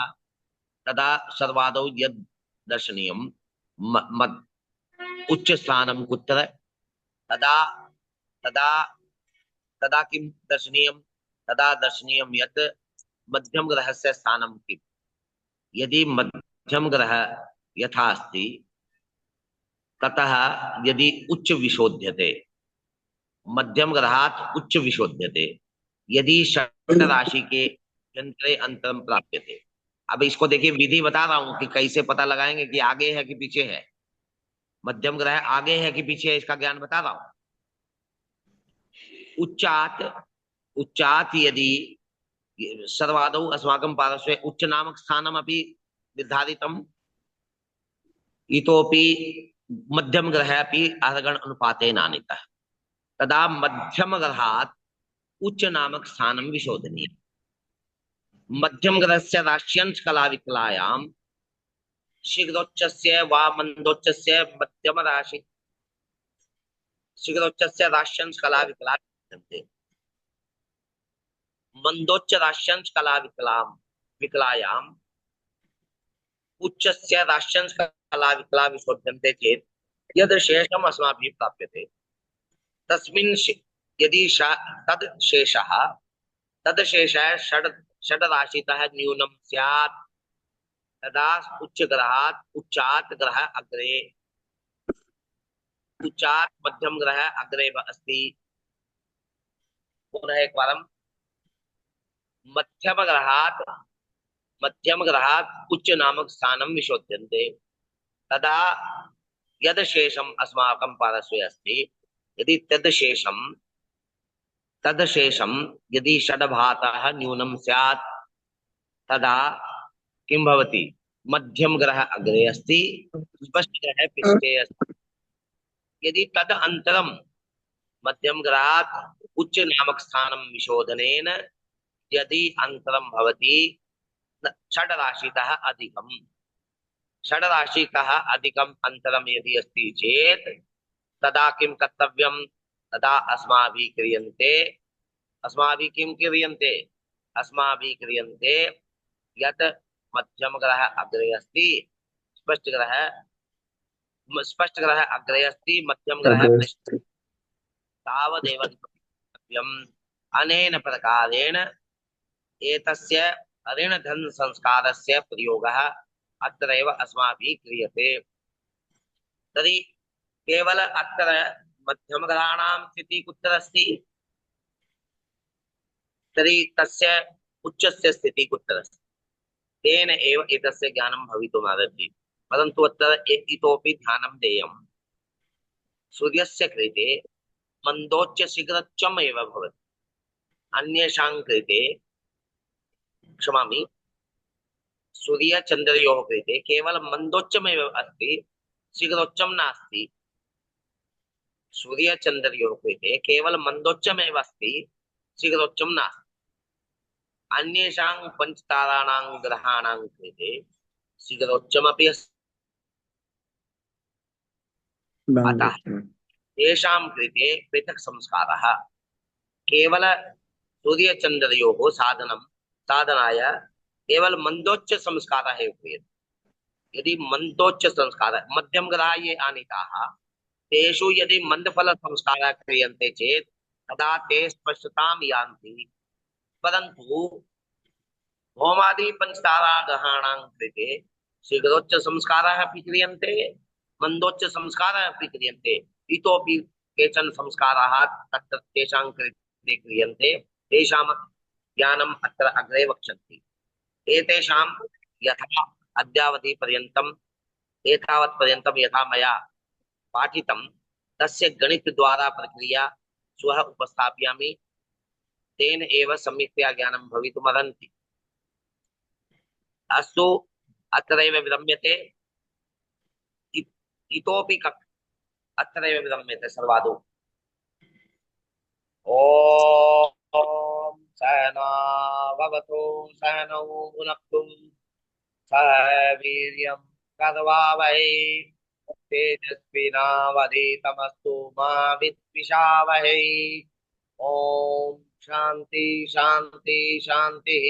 तदा सर्वादौ यद् दर्शनीयं उच्च स्थानं कुत्र, तदा तदा तदा किं दर्शनीयं, तदा दर्शनीयं यत् मध्यम ग्रहस्य स्थानं किम्। यदि मध्यम ग्रह यथा अस्ति ततः यदि उच्च विशोध्यते, मध्यम ग्रहात् उच्च विशोध्यते, यदि षट् राशि के यंत्रे अंतरम प्राप्यते। अब इसको देखिए, विधि बता रहा हूं कि कैसे पता लगाएंगे कि आगे है कि पीछे है, मध्यम ग्रह आगे है कि पीछे है, इसका ज्ञान बता रहा हूं। उच्चात उच्चात यदि सर्वादौ अस्माकं पार्श्वे उच्च नामक स्थानमपि निर्धारितम्। इतोपि मध्यम ग्रह अपि अर्गण अनुपातेन आनीतः। तदा मध्यम ग्रहात् उच्च नामक स्थानं विशोधनीयम्। मध्यम ग्रहस्य राश्यंश कला विकलायां शीघ्रोच्चस्य वा मंदोच्चस्य मध्यम राशि शीघ्रोच्चस्य राश्यंश कला विकला मंदोच्च राश्यंश कला विकलायां उच्चस्य राश्यंश कला विकला विशोध्यन्ते चेत् यद् शेषम् अस्माभिः प्राप्यते तस्मिन् यदि तद् शेषः षड् राशितः न्यूनं स्यात् तदा उच्चात् ग्रह अग्रे उच्चात् मध्यम ग्रह अग्रे अस्ति। पुनः एक बारं मध्यम ग्रहात् उच्च नामक स्थानं विशोध्यन्ते तदा यद् शेषम् अस्माकं पार्श्वे अस्ति यदि तद् शेषं यदि षड्भातः न्यूनं स्यात् तदा किं भवति? मध्यम ग्रह अग्रे अस्ति, स्पष्ट ग्रह पृष्ठे अस्ति। यदि तद अंतरम मध्यम ग्रहात् उच्च नामक स्थानं विशोधनेन यदि अंतरम भवति षड्राशितः अधिकम् अंतरम यदि अस्ति चेत् तदा किं कर्तव्यम्? तदा अस्माभिः क्रियन्ते यत् मध्यम ग्रह अग्रे अस्ति, स्पष्ट ग्रह अग्रे अस्ति, मध्यम ग्रह पृष्ठे तावदेव कर्तव्यम्। अनेन प्रकारेण एतस्य ऋणधन संस्कारस्य प्रयोगः अत्रैव अस्माभिः क्रियते। तर्हि केवल अत्र मध्यमग्रहाणां स्थितिः कुत्र अस्ति? तर्हि तस्य उच्चस्य स्थितिः कुत्र अस्ति? तेन एव एतस्य ज्ञानं भवितुमर्हति। परन्तु अत्र इतोपि ध्यानं देयम्। सूर्यस्य कृते मन्दोच्च शीघ्रोच्चम् एव भवति। अन्येषां कृते क्षमामि, सूर्यचन्द्रयोः कृते केवलं मन्दोच्चमेव अस्ति, शीघ्रोच्चं नास्ति। सूर्यचन्द्रयोः कृते केवलं मन्दोच्चमेव अस्ति, शीघ्रोच्चं नास्ति। अन्येषां पञ्चताराणां ग्रहाणां कृते शीघ्रोच्चमपि अस्ति। अतः तेषां कृते पृथक् संस्कारः। केवल सूर्यचन्द्रयोः साधनाय केवल मंदोच्च संस्कारः एव क्रियते। यदि मंदोच्च संस्कार मध्यम ग्रहाः ये आनीताः तेषु यदि मंदफल संस्कारः क्रियन्ते चेत् तदा ते स्पष्टतां यान्ति। परन्तु होमादि पंचतारा ग्रहाणां कृते शीघ्रोच्च संस्कारः अपि क्रियन्ते, मंदोच्च संस्कारः अपि क्रियन्ते। इतोपि केचन संस्काराः तत्र तेषां कृते क्रियन्ते, तेषां ज्ञानम् अत्र अग्रे वक्ष्यन्ति। एतेषां यथा अद्यावधि पर्यन्तम् एतावत् पर्यन्तं यथा मया पाठितं तस्य गणितद्वारा प्रक्रिया श्वः उपस्थापयामि। तेन एव सम्यक्तया ज्ञानं भवितुमर्हति। अस्तु, अत्रैव विरम्यते। इतोपि अत्रैव विरम्यते सर्वादौ। ॐ सहना भवतु सहनौ भुनक्तु सह वीर्यं करवावहै तेजस्विनावधीतमस्तु मा विद्विषावहै। ॐ शान्ति शान्ति शान्तिः।